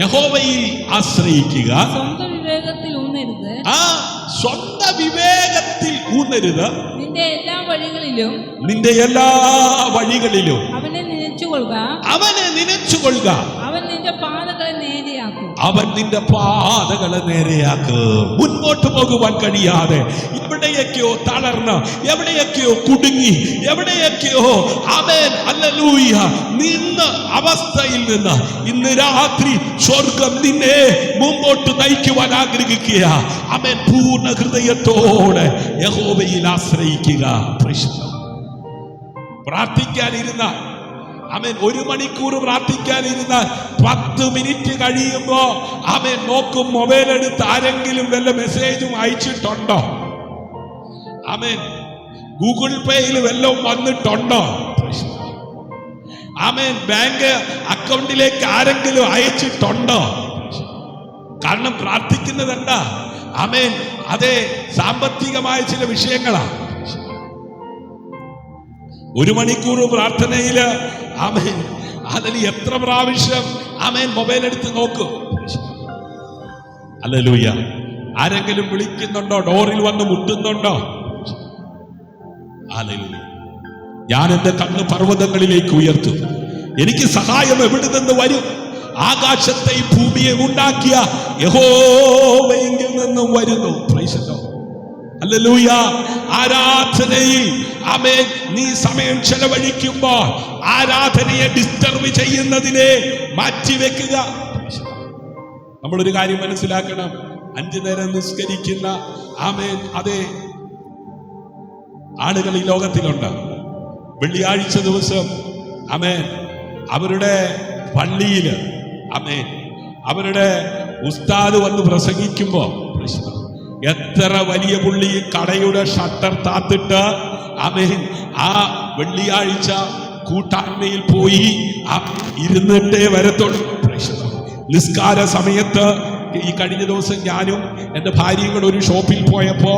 യഹോവയിൽ ആശ്രയിക്കുക. സ്വന്തം വിവേകത്തിൽ ഊന്നരുത്. സ്വന്തം വിവേകത്തിൽ ഊന്നരുത്. നിന്റെ എല്ലാ വഴികളിലും അവനെ നനച്ചുകൊള്ളുക. അവൻ നിന്റെ പാതകളെ നേരെയാക്കും. മുൻപോട്ട് പോകുവാൻ കഴിയാതെ എവിടെയൊക്കെയോ തളർന്ന്, എവിടെയൊക്കെയോ കുടുങ്ങി, എവിടെയൊക്കെയോ ആമേൻ ഹല്ലേലൂയ നിന്ന അവസ്ഥയിൽ നിന്ന് ഇന്ന് രാത്രി സ്വർഗം നിന്നെ മുമ്പോട്ട് നയിക്കുവാൻ ആഗ്രഹിക്കുക. ആമേൻ. പൂർണ്ണ ഹൃദയത്തോടെ യഹോവയിൽ ആശ്രയിക്കുക. പ്രാർത്ഥിക്കാനിരുന്ന, ആമേൻ, 1 മണിക്കൂർ പ്രാർത്ഥിക്കാനിരുന്നാൽ 10 മിനിറ്റ് കഴിയുമ്പോ ആമേൻ നോക്കും, മൊബൈൽ എടുത്ത് ആരെങ്കിലും വല്ല മെസ്സേജും അയച്ചിട്ടുണ്ടോ? ആമേൻ. ഗൂഗിൾ പേയിൽ വല്ലതും വന്നിട്ടുണ്ടോ? ആമേൻ. ബാങ്ക് അക്കൗണ്ടിലേക്ക് ആരെങ്കിലും അയച്ചിട്ടുണ്ടോ? കാരണം പ്രാർത്ഥിക്കുന്നത് എന്താ? ആമേൻ, അതെ, സാമ്പത്തികമായ ചില വിഷയങ്ങളാണ്. 1 മണിക്കൂർ പ്രാർത്ഥനയില് ആമേൻ അതിൽ എത്ര പ്രാവശ്യം ആമേൻ മൊബൈൽ എടുത്ത് നോക്കും? ഹല്ലേലൂയ. ആരെങ്കിലും വിളിക്കുന്നുണ്ടോ? ഡോറിൽ വന്ന് മുട്ടുന്നുണ്ടോ? ഹല്ലേലൂയ. ഞാൻ എന്റെ കണ്ണ് പർവ്വതങ്ങളിലേക്ക് ഉയർത്തും. എനിക്ക് സഹായം എവിടെ നിന്ന് വരും? ആകാശത്തെയും ഭൂമിയെ ഉണ്ടാക്കിയ യഹോവയിൽ നിന്നും വരുന്നു. Price the Lord. ഹല്ലേലൂയ. ആരാധനയിൽ ആമേൻ നീ സമയം ചെലവഴിക്കുമ്പോൾ ആരാധനയെ ഡിസ്റ്റർബ് ചെയ്യുന്നതിനെ മാറ്റിവെക്കുക. നമ്മളൊരു കാര്യം മനസ്സിലാക്കണം. 5 നേരം നിസ്കരിക്കുന്ന ആമേൻ അതെ ആളുകൾ ഈ ലോകത്തിലുണ്ട്. വെള്ളിയാഴ്ച ദിവസം ആമേൻ അവരുടെ പള്ളിയില് ആമേൻ അവരുടെ ഉസ്താദ് വന്ന് പ്രസംഗിക്കുമ്പോ എത്ര വലിയ പുള്ളി കടയുടെ ഷട്ടർ താത്തിട്ട് ആമേൻ ആ വെള്ളിയാഴ്ച കൂട്ടായ്മയിൽ പോയി ഇരുന്നിട്ടേ വരത്തുള്ളൂ. നിസ്കാര സമയത്ത് ഈ കഴിഞ്ഞ ദിവസം ഞാനും എൻ്റെ ഭാര്യയും കൂടെ ഒരു ഷോപ്പിൽ പോയപ്പോ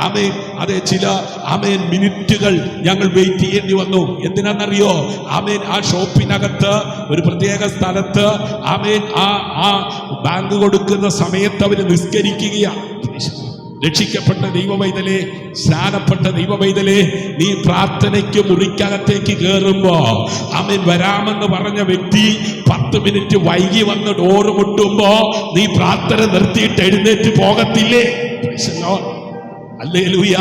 ആമേൻ അതെ ചില ആമേൻ മിനിറ്റുകൾ ഞങ്ങൾ വെയിറ്റ് ചെയ്യേണ്ടി വന്നു. എന്തിനാണെന്നറിയോ? ആമേൻ ആ ഷോപ്പിനകത്ത് ഒരു പ്രത്യേക സ്ഥലത്ത് ആമേൻ ആ ബാങ്ക് കൊടുക്കുന്ന സമയത്ത് അവർ നിസ്കരിക്കുകയാണ്. രക്ഷിക്കപ്പെട്ട ദൈവവൈതലേ, സ്നാനപ്പെട്ട ദൈവവൈതലേ, നീ പ്രാർത്ഥനയ്ക്ക് മുറിക്കകത്തേക്ക് കയറുമ്പോ ആമേൻ വരാമെന്ന് പറഞ്ഞ വ്യക്തി 10 മിനിറ്റ് വൈകി വന്ന് ഡോറ് മുട്ടുമ്പോ നീ പ്രാർത്ഥന നിർത്തിയിട്ട് എഴുന്നേറ്റ് പോകത്തില്ലേ? ഹല്ലേലൂയ.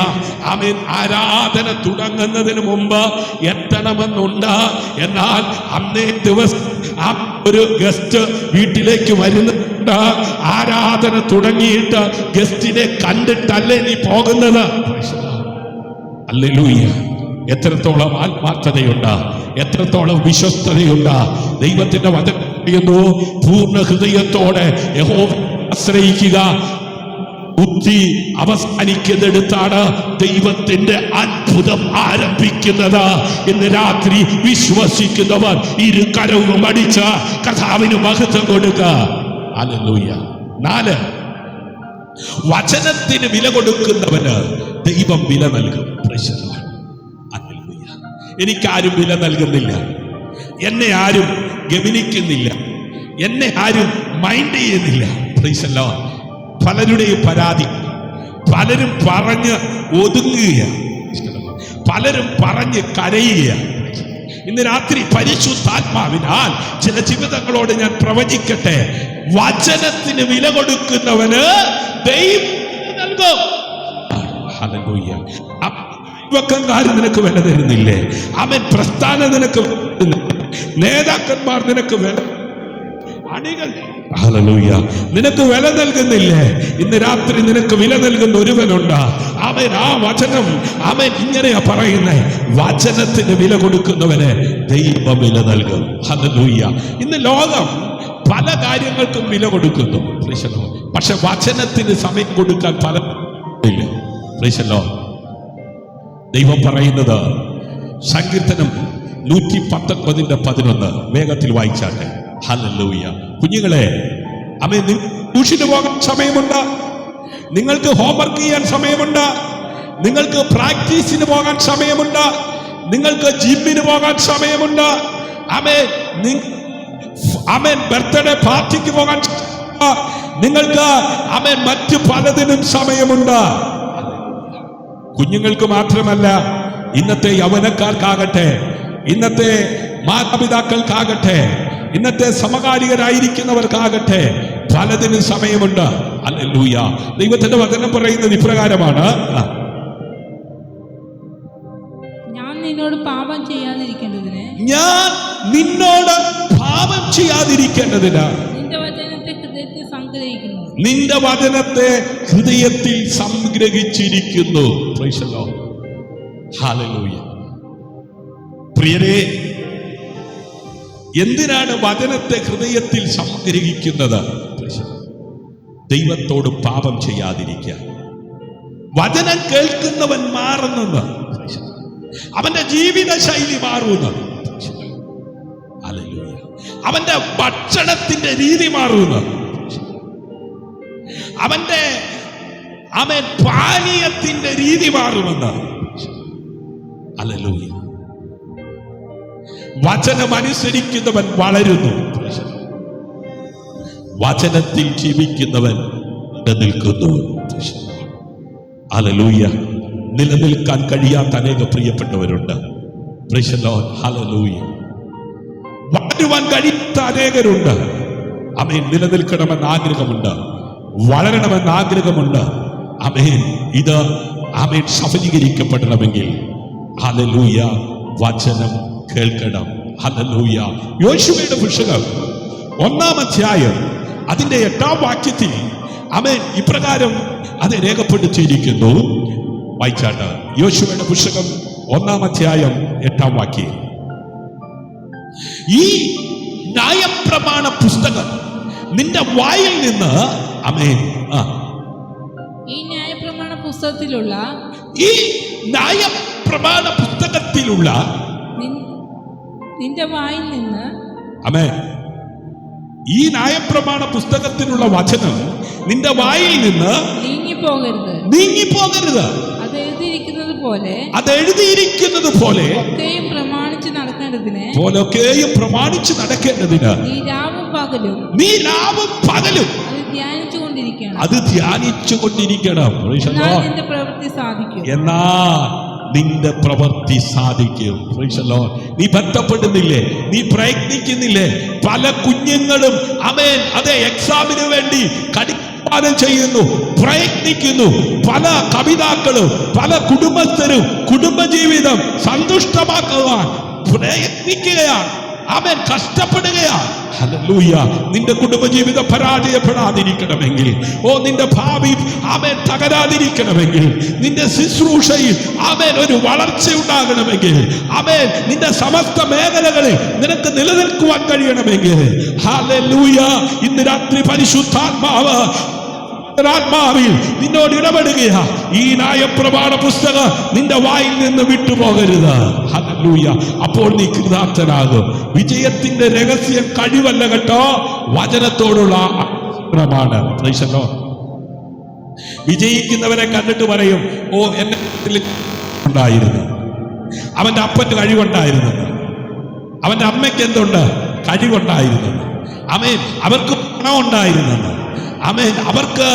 ആമേൻ. ആരാധന തുടങ്ങുന്നതിന് മുമ്പ് എത്തണമെന്നുണ്ട്. എന്നാൽ അന്നേ ദിവസം ഒരു ഗസ്റ്റ് വീട്ടിലേക്ക് വരുന്നുണ്ട്. ആരാധന തുടങ്ങിയിട്ട് ഗസ്റ്റിനെ കണ്ടിട്ടല്ലേ നീ പോകുന്നത്? ഹല്ലേലൂയ. എത്രത്തോളം ആത്മാർത്ഥതയുണ്ട്, എത്രത്തോളം വിശ്വസ്തതയുണ്ട്. ദൈവത്തിന്റെ വചനം പറയുന്നു, പൂർണ്ണ ഹൃദയത്തോടെ യഹോവയെ ആശ്രയിക്കുക. ബുദ്ധി അവസാനിക്കുന്നിടത്താണ് ദൈവത്തിന്റെ അത്ഭുതം ആരംഭിക്കുന്നത്. ഇന്ന് രാത്രി വിശ്വസിക്കുന്നവർ 2 കരവും അടിച്ച് കർത്താവിന് മഹത്വം കൊടുക്കുക. ഹല്ലേലൂയ. 4, വചനത്തിന് വില കൊടുക്കുന്നവന് ദൈവം വില നൽകും. ഹല്ലേലൂയ. എനിക്കാരും വില നൽകുന്നില്ല, എന്നെ ആരും ഗമനിക്കുന്നില്ല, എന്നെ ആരും മൈൻഡ് ചെയ്യുന്നില്ല. Price the Lord. പലരുടെയും പരാതി, പലരും പറഞ്ഞ് ഒതുങ്ങുകയാണ്, പലരും പറഞ്ഞ് കരയുകയാണ്. ഇന്ന് രാത്രി പരിശുദ്ധാത്മാവിനാൽ ചില ജീവിതങ്ങളോട് ഞാൻ പ്രവചിക്കട്ടെ. വചനത്തിന് വില കൊടുക്കുന്നവന് ദൈവം നൽകും. ഹല്ലേലൂയ. അയൽവക്കംകാർ നിനക്ക് വില തരുന്നില്ലേ? അവൻ പ്രസ്ഥാനം നിനക്ക് നേതാക്കന്മാർ നിനക്ക് വില അണികൾ ഹല്ലേലൂയ നിനക്ക് വില നൽകുന്നില്ലേ? ഇന്ന് രാത്രി നിനക്ക് വില നൽകുന്ന ഒരുവനുണ്ട്. അവൻ ആ വചനം അവൻ ഇങ്ങനെയാ പറയുന്നേ, വചനത്തിന് വില കൊടുക്കുന്നവന് ദൈവം വില നൽകും. ഹല്ലേലൂയ. ഇന്ന് ലോകം പല കാര്യങ്ങൾക്കും വില കൊടുക്കുന്നു, പക്ഷെ വചനത്തിന് സമയം കൊടുക്കാൻ പലയില്ല. ദൈവം പറയുന്നത് സങ്കീർത്തനം 119:11 വേഗത്തിൽ വായിച്ചാട്ടെ. ഹല്ലേലൂയ. കുഞ്ഞുങ്ങളെ, ട്യൂഷന് പോകാൻ സമയമുണ്ട്, നിങ്ങൾക്ക് ഹോംവർക്ക് ചെയ്യാൻ സമയമുണ്ട്, നിങ്ങൾക്ക് പ്രാക്ടീസിന് പോകാൻ സമയമുണ്ട്, നിങ്ങൾക്ക് ജിമ്മിന് പോകാൻ സമയമുണ്ട്, ബർത്ത്ഡേ പാർട്ടിക്ക് പോകാൻ നിങ്ങൾക്ക് മറ്റു പലതിനും സമയമുണ്ട്. കുഞ്ഞുങ്ങൾക്ക് മാത്രമല്ല, ഇന്നത്തെ യൗവനക്കാർക്കാകട്ടെ, ഇന്നത്തെ മാതാപിതാക്കൾക്കാകട്ടെ, ഇന്നത്തെ സമകാലികരായിരിക്കുന്നവർക്കാകട്ടെ പലതിനും സമയമുണ്ട്. ഹല്ലേലൂയ. ദൈവത്തിന്റെ വചനം പറയുന്നത് ഇപ്രകാരമാണ്, ഞാൻ നിന്നോട് പാപം ചെയ്യാതിരിക്കേണ്ടതിന് നിന്റെ വചനത്തെ ഹൃദയത്തിൽ സംഗ്രഹിച്ചിരിക്കുന്നു. Praise the Lord. ഹല്ലേലൂയ. പ്രിയരേ, എന്തിനാണ് വചനത്തെ ഹൃദയത്തിൽ സംഗ്രഹിക്കുന്നത്? ദൈവത്തോട് പാപം ചെയ്യാതിരിക്കാൻ. വചനം കേൾക്കുന്നവൻ മാറുന്നത്, അവന്റെ ജീവിത ശൈലി മാറുന്നത്, അവന്റെ ഭക്ഷണത്തിന്റെ രീതി മാറുന്നത്, അവന്റെ പാനീയത്തിന്റെ രീതി മാറുമെന്ന്. ഹല്ലേലൂയ. വചനം അനുസരിക്കുന്നവൻ വളരുന്നു, വചനത്തിൽ ജീവിക്കുന്നവൻ നിലനിൽക്കുന്നു. ഹല്ലേലൂയ. നിലനിൽക്കാൻ കഴിയാത്ത അനേക പ്രിയപ്പെട്ടവരുണ്ട്. Praise the Lord. ഹല്ലേലൂയ. വളരുവാൻ കഴിയാത്ത അനേകരുണ്ട്. ആമേൻ. നിലനിൽക്കണമെന്ന് ആഗ്രഹമുണ്ട്, വളരണമെന്ന് ആഗ്രഹമുണ്ട്. ആമേൻ. ഇത് ആമേൻ സഫലീകരിക്കപ്പെടണമെങ്കിൽ ഹല്ലേലൂയ വചനം കേൾക്കണം. ഹല്ലേലൂയ. യോശുവയുടെ പുസ്തകം 1-ാം അധ്യായം അതിന്റെ 8-ാം വാക്യത്തിൽ ആമേൻ ഇപ്രകാരം അത് രേഖപ്പെടുത്തിയിരിക്കുന്നു. വായിച്ചാട്ട്. യോശുവയുടെ പുസ്തകം 1-ാം അധ്യായം 8-ാം വാക്യം. ഈ ന്യായപ്രമാണ പുസ്തകം നിന്റെ വായിൽ നിന്ന് ആമേൻ ഈ ന്യായപ്രമാണ പുസ്തകത്തിലുള്ള നിന്റെ വായിൽ നിന്ന് ആമേൻ ഈ ന്യായപ്രമാണ പുസ്തകത്തിലുള്ള വചനം നിന്റെ വായിൽ നിന്ന് നീങ്ങിപ്പോകരുത്. അത് എഴുതിയിരിക്കുന്നത് പോലെ ഒക്കെയും പ്രമാണിച്ച് നടക്കേണ്ടതിന് നീ രാവും പകലും അത് ധ്യാനിച്ചുകൊണ്ടിരിക്കണം. എന്നാ നിന്റെ പ്രവൃത്തി സാധിക്കും. നീ ബന്ധപ്പെടുന്നില്ലേ? നീ പ്രയത്നിക്കുന്നില്ലേ? പല കുഞ്ഞുങ്ങളും ആമേൻ അതെ എക്സാമിന് വേണ്ടി കഠിനാധ്വാനം ചെയ്യുന്നു, പ്രയത്നിക്കുന്നു. പല കവിതാക്കളും പല കുടുംബസ്ഥരും കുടുംബജീവിതം സന്തുഷ്ടമാക്കുവാൻ പ്രയത്നിക്കുകയാണ്. ആമേൻ കഷ്ടപ്പെടുകയാണ്. ഹല്ലേലൂയ. നിന്റെ കുടുംബജീവിതം പരാജയപ്പെടാതിരിക്കണമെങ്കിൽ, നിന്റെ ഭാവി ആമേൻ തകരാതിരിക്കണമെങ്കിൽ, നിന്റെ ശുശ്രൂഷയിൽ ആമേൻ ഒരു വളർച്ച ഉണ്ടാകണമെങ്കിൽ, ആമേൻ നിന്റെ സമസ്ത മേഖലകളിൽ നിനക്ക് നിലനിൽക്കുവാൻ കഴിയണമെങ്കിൽ, ഹല്ലേലൂയ ഇന്ന് രാത്രി പരിശുദ്ധാത്മാവ് ആത്മാവിൽ നിന്നോട് ഇടപെടുകയാ. ഈ ന്യായപ്രമാണ പുസ്തകം നിന്റെ വായിൽ നിന്ന് വിട്ടുപോകരുത്. ഹല്ലേലൂയ. അപ്പോൾ നീ കൃതാർത്ഥനാകും. വിജയത്തിന്റെ രഹസ്യം കഴിവല്ല കേട്ടോ, വചനത്തോടുള്ള ആഗ്രഹമാണ്. Price the Lord. വിജയിക്കുന്നവരെ കണ്ടിട്ട് പറയും, എന്നെ ഉണ്ടായിരുന്നു, അവന്റെ അപ്പന് കഴിവുണ്ടായിരുന്നു, അവന്റെ അമ്മയ്ക്ക് എന്തുണ്ട് കഴിവുണ്ടായിരുന്നു, ആമേൻ അവർക്ക് പണം ഉണ്ടായിരുന്നെന്ന്, ആമേൻ അവർക്ക്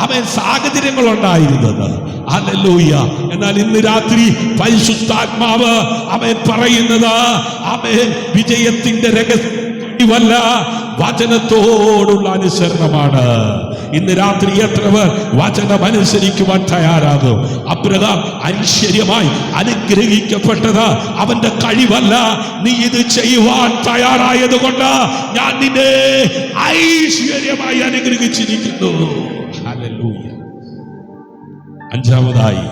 ആമേൻ സാഹചര്യങ്ങൾ ഉണ്ടായിരുന്നത്. ഹല്ലേലൂയ. എന്നാൽ ഇന്ന് രാത്രി പരിശുദ്ധാത്മാവ് ആമേൻ പറയുന്നത് ആമേൻ വിജയത്തിന്റെ രഹസ്യമല്ല, വചനത്തോടുള്ള അനുസരണമാണ്. ഇന്ന് രാത്രി എത്ര പേർ വചനം അനുസരിക്കുവാൻ തയ്യാറാകും? അബ്രഹാം ഐശ്വര്യമായി അനുഗ്രഹിക്കപ്പെട്ടത് അവന്റെ കഴിവല്ല, നീ ഇത് ചെയ്യുവാൻ തയ്യാറായത് കൊണ്ട് ഞാൻ നിന്നെ ഐശ്വര്യമായി അനുഗ്രഹിച്ചിരിക്കുന്നു. ഹല്ലേലൂയ. അഞ്ചാമതായി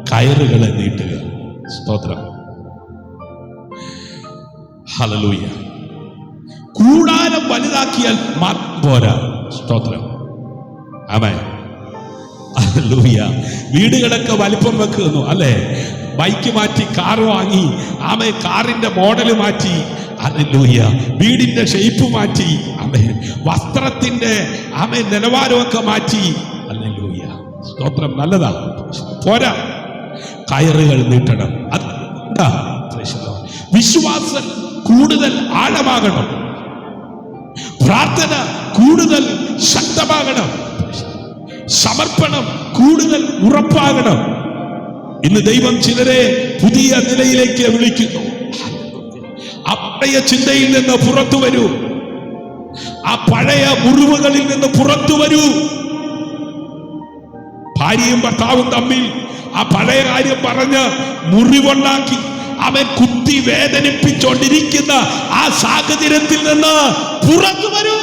കയറുകളെ നീട്ടുക. സ്തോത്രം. ഹല്ലേലൂയ. കൂടാരം വലുതാക്കിയാൽ മാത്രം പോരാ. സ്തോത്രം. ആമേൻ. ഹല്ലേലൂയ. വീടുകളൊക്കെ വലിപ്പം വെക്കുന്നു അല്ലേ? ബൈക്ക് മാറ്റി കാർ വാങ്ങി, ആമേ, കാറിന്റെ മോഡൽ മാറ്റി, ഹല്ലേലൂയ, വീടിന്റെ ഷേപ്പ് മാറ്റി, ആമേ, വസ്ത്രത്തിന്റെ ആമേ നിലവാരമൊക്കെ മാറ്റി. ഹല്ലേലൂയ. സ്തോത്രം. നല്ലതാ, പോരാ. കയറുകൾ നീട്ടണം. അതാ വിശ്വാസം കൂടുതൽ ആഴമാകണം, പ്രാർത്ഥന കൂടുതൽ ശക്തമാകണം, സമർപ്പണം കൂടുതൽ ഉറപ്പാകണം. ഇന്ന് ദൈവം ചിലരെ പുതിയ നിലയിലേക്ക് വിളിക്കുന്നു. ആ പഴയ ചിന്തയിൽ നിന്ന് പുറത്തു വരൂ, ആ പഴയ മുറിവുകളിൽ നിന്ന് പുറത്തു വരൂ. ഭാര്യയും ഭർത്താവും തമ്മിൽ ആ പഴയ കാര്യം പറഞ്ഞ് മുറിവുണ്ടാക്കി അവൻ കുത്തി വേദനിപ്പിച്ചുകൊണ്ടിരിക്കുന്ന ആ സാഹചര്യത്തിൽ നിന്ന് പുറത്തു വരൂ.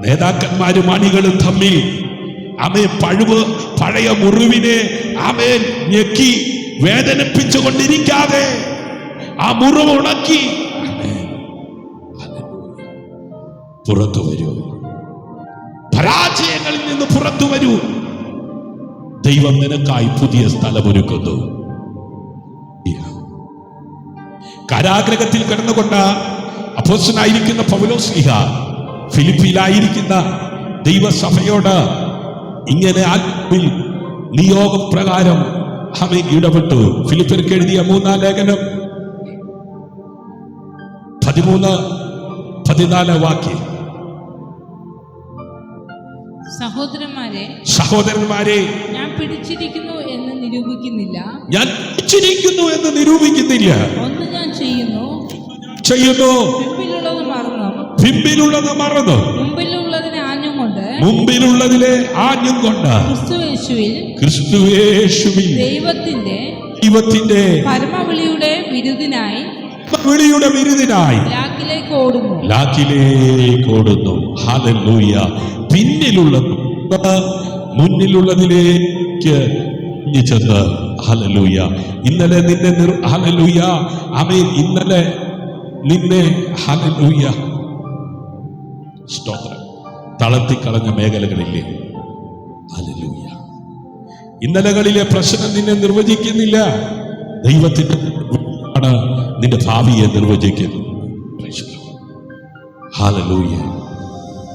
നേതാക്കന്മാരും അണികളും തമ്മിൽ പഴയ മുറിവിനെ ഞെക്കി വേദനിപ്പിച്ചുകൊണ്ടിരിക്കാതെ ആ മുറിവ് ഉണക്കി പുറത്തു വരൂ. പരാജയങ്ങളിൽ നിന്ന് പുറത്തു വരൂ. ദൈവം നിനക്കായി പുതിയ സ്ഥലമൊരുക്കുന്നു. കാരാഗ്രഹത്തിൽ കിടന്നുകൊണ്ട് അപ്പോസ്തലനായിരിക്കുന്ന പൗലോസ്ലീഹ ഫിലിപ്പിയിലായിരിക്കുന്ന ദൈവസഭയോട് ഇങ്ങനെ ആത്മാവിൽ നിയോഗപ്രകാരം അവൻ ഇടപെട്ടു. ഫിലിപ്പിയർക്ക് എഴുതിയ 3-ാം ലേഖനം 13-14 വാക്യം. സഹോദരന്മാരെ, ഞാൻ പിടിച്ചിരിക്കുന്നു എന്ന് നിരൂപിക്കുന്നില്ല. ഒന്ന് ഞാൻ ചെയ്യുന്നു, പിമ്പിലുള്ളത് മറന്നു മുമ്പിലുള്ളതിലെ ആഞ്ഞും കൊണ്ട് ക്രിസ്തുയേശുവിൽ ദൈവത്തിന്റെ പരമവിളിയുടെ വിരുദിനായി ലാക്കിലേക്ക് ഓടുന്നു. ഹല്ലേലൂയ. പിന്നിലുള്ളത് മുന്നിലുള്ളതിലേക്ക് ചെന്ന്. ഹല്ലേലൂയ. ഇന്നലെ നിന്നെ ഹല്ലേലൂയ, ആമേൻ, ഇന്നലെ നിന്നെ ഹല്ലേലൂയ സ്തോത്രം തളർത്തിക്കളഞ്ഞ മേഖലകളില്ലേ? ഹല്ലേലൂയ. ഇന്നലകളിലെ പ്രശ്നം നിന്നെ നിർവചിക്കുന്നില്ല. ദൈവത്തിന്റെ ആണ് നിന്റെ ഭാവിയെ നിർവചിക്കുന്നത്. ഹല്ലേലൂയ.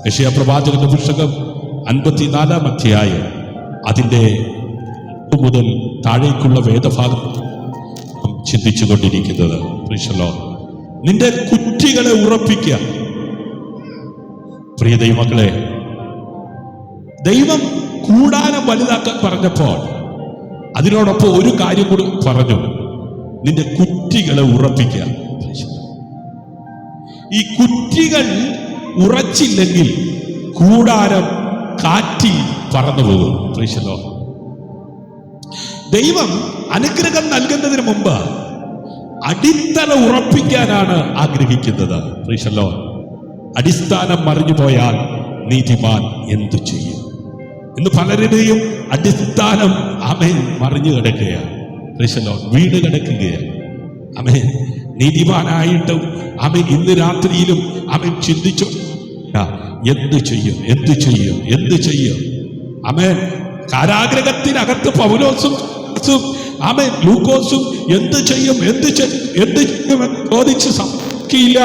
യെശയ്യാ പ്രവാചകന്റെ പുസ്തകം 54-ാം അധ്യായം അതിന്റെ മുതൽ താഴേക്കുള്ള വേദഭാഗം ചിന്തിച്ചു കൊണ്ടിരിക്കുന്നത്. നിന്റെ കുറ്റികളെ ഉറപ്പിക്കുക. പ്രിയ ദൈവമക്കളെ, ദൈവം കൂടാരം വലുതാക്കാൻ പറഞ്ഞപ്പോൾ അതിനോടൊപ്പം ഒരു കാര്യം കൂടി പറഞ്ഞു: നിന്റെ കുറ്റികളെ ഉറപ്പിക്കുക. ഈ കുറ്റികൾ ഉറച്ചില്ലെങ്കിൽ കൂടാരം കാറ്റിൽ പറന്നു പോകും. ദൈവം അനുഗ്രഹം നൽകുന്നതിന് മുമ്പ് അടിത്തറ ഉറപ്പിക്കാനാണ് ആഗ്രഹിക്കുന്നത്. അടിസ്ഥാനം മറിഞ്ഞു പോയാൽ നീതിമാൻ എന്തു ചെയ്യും? ഇന്ന് പലരുടെയും അടിസ്ഥാനം ആമേൻ മറിഞ്ഞു കിടക്കുകയാണ്. വീട് കിടക്കുകയാണ്. ആമേൻ. നീതിമാനായിട്ടും ആമേൻ ഇന്ന് രാത്രിയിലും ആമേൻ ചിന്തിച്ചു എന്ത് ചെയ്യും. ആമേൻ. കാരാഗ്രഹത്തിനകത്ത് പൗലോസും ആമേൻ ലൂക്കോസും എന്ത് ചെയ്യും എന്ന് ചോദിച്ച് സംഭവിക്കില്ല.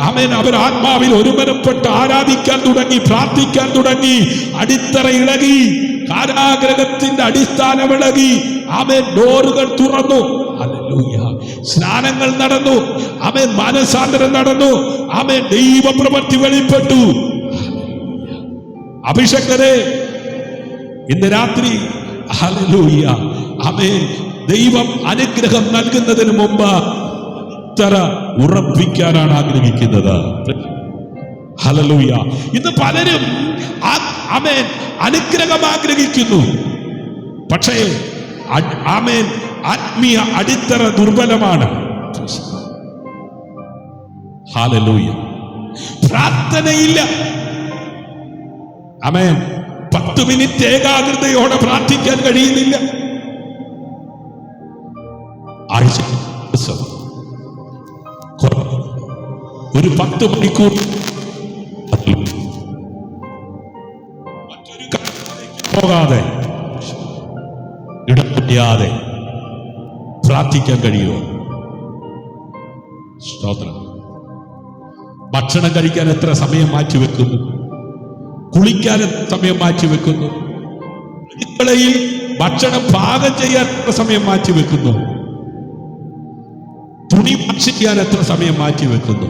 ആമേൻ. അവർ ആത്മാവിൽ ഒരുമനപ്പെട്ട് ആരാധിക്കാൻ തുടങ്ങി, പ്രാർത്ഥിക്കാൻ തുടങ്ങി. അടിത്തറ ഇളകി, കാരാഗ്രഹത്തിന്റെ അടിസ്ഥാനം ഇളകി. ആമേൻ. ഡോറുകൾ തുറന്നു. ഹല്ലേലൂയ. സ്നാനങ്ങൾ നടന്നു. ആമേൻ. മാനസാന്തരം നടന്നു. ആമേൻ. ദൈവപ്രവൃത്തി വെളിപ്പെട്ടു. അഭിഷേകരെ, ഇന്ന് രാത്രി ഹല്ലേലൂയ, ആമേൻ, ദൈവം അനുഗ്രഹം നൽകുന്നതിന് മുമ്പ് അടിത്തറ ഉറപ്പിക്കാനാണ് ആഗ്രഹിക്കുന്നത്. ഹല്ലേലൂയ. ഇന്ന് പലരും ആമേൻ അനുഗ്രഹം ആഗ്രഹിക്കുന്നു, പക്ഷേ ആമേൻ ആത്മീയ അടിത്തറ ദുർബലമാണ്. ഹല്ലേലൂയ. പ്രാർത്ഥനയില്ല. ആമേൻ 10 മിനിറ്റ് ഏകാഗ്രതയോടെ പ്രാർത്ഥിക്കാൻ കഴിയുന്നില്ല. ആഴ്ച ഒരു 10 മണിക്കൂർ മറ്റൊരു കാര്യത്തിലേക്ക് പോകാതെ ഇടപെടാതെ പ്രാർത്ഥിക്കാൻ കഴിയുമോ? സ്തോത്രം. ഭക്ഷണം കഴിക്കാൻ എത്ര സമയം മാറ്റിവെക്കുന്നു, കുളിക്കാൻ എത്ര സമയം മാറ്റിവെക്കുന്നു, അടുക്കളയിൽ ഭക്ഷണം പാകം ചെയ്യാൻ എത്ര സമയം മാറ്റിവെക്കുന്നു, തുണി വാഷ് ചെയ്യാൻ എത്ര സമയം മാറ്റിവെക്കുന്നു,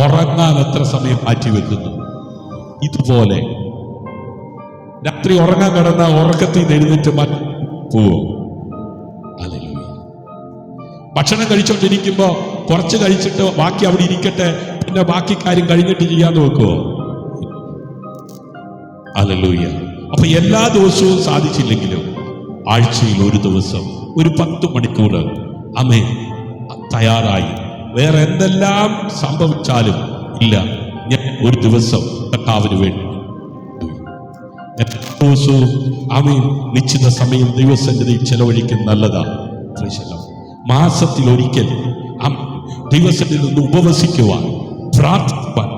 ഉറങ്ങാൻ എത്ര സമയം മാറ്റിവെക്കുന്നു. ഇതുപോലെ രാത്രി ഉറങ്ങാൻ കിടന്ന ഉറക്കത്തിൽ നിന്ന് എഴുന്നേറ്റ് പോവും. ഭക്ഷണം കഴിച്ചോണ്ടിരിക്കുമ്പോ കുറച്ച് കഴിച്ചിട്ട് ബാക്കി അവിടെ ഇരിക്കട്ടെ, പിന്നെ ബാക്കി കാര്യം കഴിഞ്ഞിട്ട് ചെയ്യാന്ന് വെക്കുവോ? ഹല്ലേലൂയ. അപ്പൊ എല്ലാ ദിവസവും സാധിച്ചില്ലെങ്കിലും ആഴ്ചയിൽ ഒരു ദിവസം ഒരു 10 മണിക്കൂർ അമ്മേ തയ്യാറായി. വേറെ എന്തെല്ലാം സംഭവിച്ചാലും ഇല്ല, ഞാൻ ഒരു ദിവസം കർത്താവിന് വേണ്ടി എല്ലാ ദിവസവും ആമേൻ നിശ്ചിത സമയം ദൈവസന്നിധിയിൽ ചെലവഴിക്കുന്നത് നല്ലതാണ്. മാസത്തിൽ ഒരിക്കൽ ദൈവസന്നിധിയിൽ നിന്ന് ഉപവസിക്കുവാൻ, പ്രാർത്ഥിക്കുവാൻ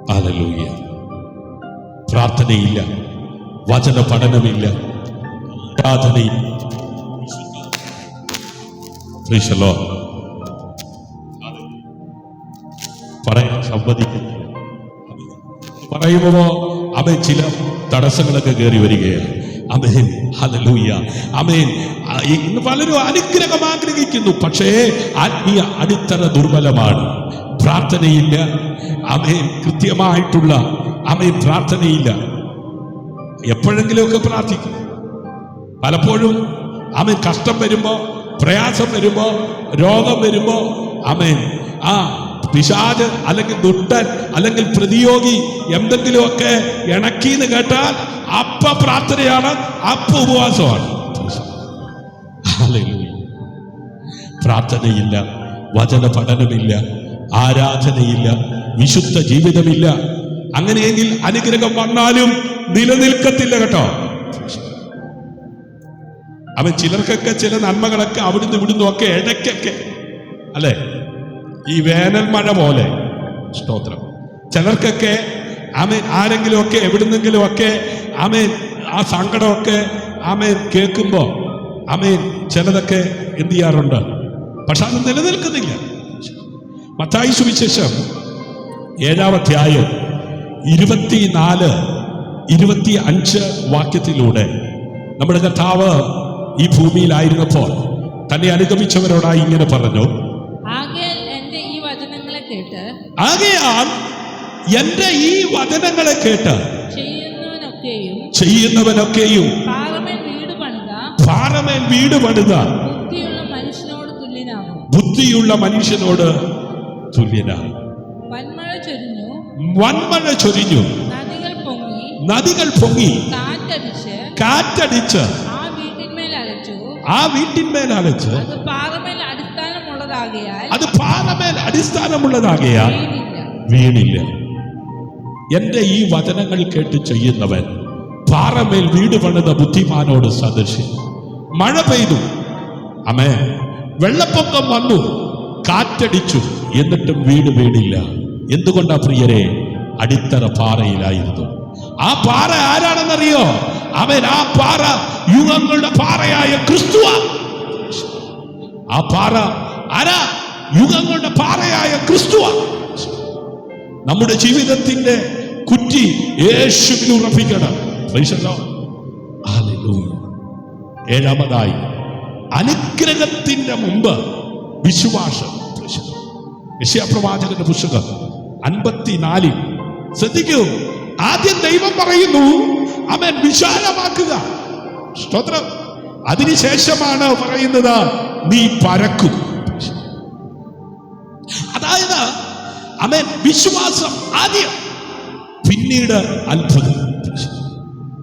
ഹല്ലേലൂയ. പ്രാർത്ഥനയില്ല, വചന പഠനമില്ല, ആരാധനയില്ല. പറയാൻ സമ്മതിക്കുന്നു. പറയുമ്പോ അവൻ ചില തടസ്സങ്ങളൊക്കെ കയറി വരികയാണ്. ആമേൻ. ഹല്ലേലൂയ. ആമേൻ. ഇന്ന് പലരും അനുഗ്രഹം ആഗ്രഹിക്കുന്നു, പക്ഷേ ആത്മീയ അടിത്തറ ദുർബലമാണ്. പ്രാർത്ഥനയില്ല. ആമേൻ. കൃത്യമായിട്ടുള്ള ആമേൻ പ്രാർത്ഥനയില്ല. എപ്പോഴെങ്കിലുമൊക്കെ പ്രാർത്ഥിക്കും. പലപ്പോഴും ആമേൻ കഷ്ടം വരുമ്പോ, പ്രയാസം വരുമ്പോ, രോഗം വരുമ്പോ ആമേൻ പിശാച് അല്ലെങ്കിൽ ദുഷ്ടൻ അല്ലെങ്കിൽ പ്രതിയോഗി എന്തെങ്കിലുമൊക്കെ ഇണക്കിന്ന് കേട്ടാൽ അപ്പ പ്രാർത്ഥനയാണ്, അപ്പ ഉപവാസമാണ്. പ്രാർത്ഥനയില്ല, വചന പഠനമില്ല, ആരാധനയില്ല, വിശുദ്ധ ജീവിതമില്ല. അങ്ങനെയെങ്കിൽ അനുഗ്രഹം വന്നാലും നിലനിൽക്കത്തില്ല കേട്ടോ. അവൻ ചിലർക്കൊക്കെ ചില നന്മകളൊക്കെ അവിടുന്ന് ഇവിടുന്ന് ഒക്കെ ഇടയ്ക്കൊക്കെ അല്ലെ, ഈ വേനൽ മഴ പോലെ. സ്തോത്രം. ചിലർക്കൊക്കെ ആമേൻ ആരെങ്കിലും ഒക്കെ എവിടുന്നെങ്കിലും ഒക്കെ ആമേൻ ആ സങ്കടമൊക്കെ ആമേൻ കേൾക്കുമ്പോ ആമേൻ ചിലതൊക്കെ എന്ത് ചെയ്യാറുണ്ട്, പക്ഷെ അത് നിലനിൽക്കുന്നില്ല. മത്തായി സുവിശേഷം 7-ാം അധ്യായം 24, 25 വാക്യത്തിലൂടെ നമ്മുടെ കർത്താവ് ഈ ഭൂമിയിലായിരുന്നപ്പോൾ തന്നെ അനുഗമിച്ചവരോടായി ഇങ്ങനെ പറഞ്ഞു, ആകയാൽ എന്റെ ഈ വചനങ്ങളെ കേട്ട് ചെയ്യുന്നവനൊക്കെയും പാറമേൽ വീട് പണിത ബുദ്ധിയുള്ള മനുഷ്യനോട് തുല്യനാണ്. വൻമഴ ചൊരിഞ്ഞു, നദികൾ പൊങ്ങി, കാറ്റടിച്ച് ആ വീട്ടിന്മേൽ അലച്ച് അത് പാറമേൽ അടിസ്ഥാനമുള്ളതാകയാൽ വീണില്ല. എന്റെ ഈ വചനങ്ങൾ കേട്ട് ചെയ്യുന്നവൻ പാറമേൽ വീട് പണിത ബുദ്ധിമാനോട് സദൃശൻ. മഴ പെയ്തു, ആമേൻ, വെള്ളപ്പൊക്കം വന്നു, കാറ്റടിച്ചു, എന്നിട്ടും വീട് വീണില്ല. എന്തുകൊണ്ടാ പ്രിയരെ? അടിത്തറ പാറയിലായിരുന്നു. ആ പാറ ആരാണെന്നറിയോ? അവൻ ആ പാറ യുഗങ്ങളുടെ പാറയായ ക്രിസ്തുവാണ്. ആ പാറ ആരാ? യുഗങ്ങളുടെ പാറയായ ക്രിസ്തുവാണ്. നമ്മുടെ ജീവിതത്തിന്റെ കുറ്റി യേശുവിൽ ഉറപ്പിക്കണം. ഏഴാമതായി അനുഗ്രഹത്തിന്റെ മുമ്പ് വിശ്വാസം. യെശയ്യാപ്രവാചകന്റെ പുസ്തകം 54 ശ്രദ്ധിക്കൂ. ആദ്യം ദൈവം പറയുന്നു അവൻ വിശാലമാക്കുക. സ്തോത്രം. അതിനുശേഷമാണ് പറയുന്നത് നീ പറക്കും. അതായത് ആമേൻ, വിശ്വാസം ആദ്യം, പിന്നീട് അത്ഭുതം.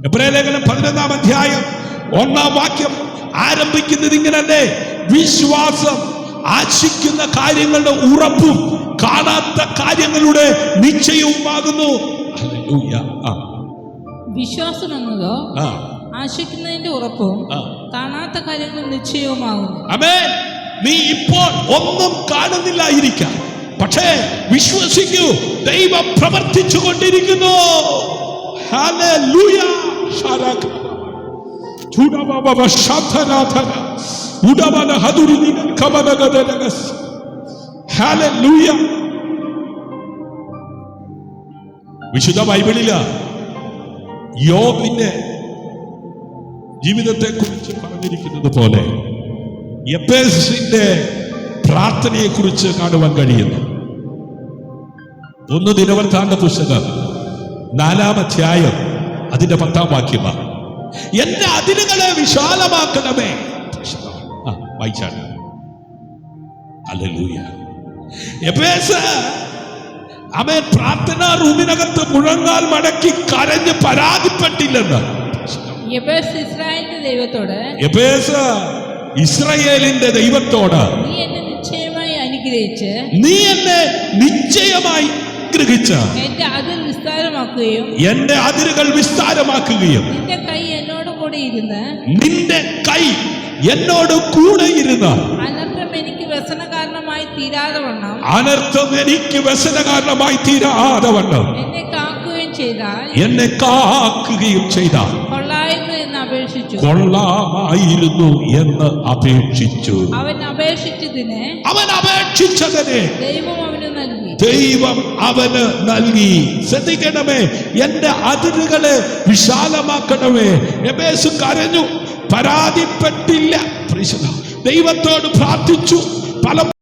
എബ്രായലേഖനം 11-ാം അധ്യായം 1-ാം വാക്യം ആരംഭിക്കുന്നത് ഇങ്ങനല്ലേ: വിശ്വാസം ആശിക്കുന്ന കാര്യങ്ങളുടെ ഉറപ്പും കാണാത്ത കാര്യങ്ങളുടെ നിശ്ചയവുമാകുന്നു. ഹല്ലേലൂയ. വിശ്വാസം എന്നതോ ആശിക്കുന്നതിന്റെ ഉറപ്പും കാണാത്ത കാര്യങ്ങൾ നിശ്ചയവുമാകുന്നു. ആമേൻ. നീ ഇപ്പോൾ ഒന്നും കാണുന്നില്ലായിരിക്കാം, പക്ഷേ വിശ്വസിക്കൂ, ദൈവം പ്രവർത്തിച്ചു കൊണ്ടിരിക്കുന്നു. ഹല്ലേലൂയ. ഹല്ലേലൂയ. വിശുദ്ധ ബൈബിളില് യോബിന്റെ ജീവിതത്തെ കുറിച്ച് പറഞ്ഞിരിക്കുന്നത് പോലെ യബേസിന്റെ പ്രാർത്ഥനയെ കുറിച്ച് കാണുവാൻ കഴിയുന്നു. 1 ദിനവൃത്താന്ത പുസ്തകം 4-ാം അധ്യായം അതിന്റെ 10-ാം വാക്യമാണ്: എന്റെ അതിരുകളെ വിശാലമാക്കണമേ. വായിച്ചാണ്. ഹല്ലേലൂയ. യബേസ് അവൻ പ്രാർത്ഥനാ റൂമിനകത്ത് മുഴങ്ങാൽ മടക്കി കരഞ്ഞ് പരാതിപ്പെട്ടില്ലെന്ന്. യബേസ് ഇസ്രായേലിന്റെ ദൈവത്തോട്, യബേസ് ഇസ്രായേലിന്റെ ദൈവത്തോട്, നീ എന്നെ നിശ്ചയമായി അനുഗ്രഹിച്ച്, നീ എന്നെ നിശ്ചയമായി ഗ്രഹിച്ച് എന്റെ അതിർ വിസ്താരമാക്കുകയും, എന്റെ അതിരുകൾ വിസ്താരമാക്കുകയും, നിന്റെ കൈ എന്നോട് കൂടെ ഇരുന്ന്, നിന്റെ കൈ എന്നോട് കൂടെ ഇരുന്ന് അനർത്ഥം എനിക്ക് വ്യസന കാരണമായി തീരാതെ വണ്ണം, അനർത്ഥം എനിക്ക് വ്യസന കാരണമായി തീരാതെ വണ്ണം എന്നെ കാക്കുകയും ചെയ്താൽ, എന്നെ കാക്കുകയും ചെയ്താൽ കൊള്ളായിരുന്നു എന്ന് അപേക്ഷിച്ചു. കൊള്ളാമായിരുന്നു എന്ന് അപേക്ഷിച്ചു. അവൻ അപേക്ഷിച്ചതിന് ദൈവം അവന് നൽകി. ദൈവം അവന് നൽകി. ശ്രദ്ധിക്കണമേ, എന്റെ അതിരുകളെ വിശാലമാക്കണമേ. യബേസ് കരഞ്ഞു, പരാതിപ്പെട്ടില്ല. ദൈവത്തോട് പ്രാർത്ഥിച്ചു. പല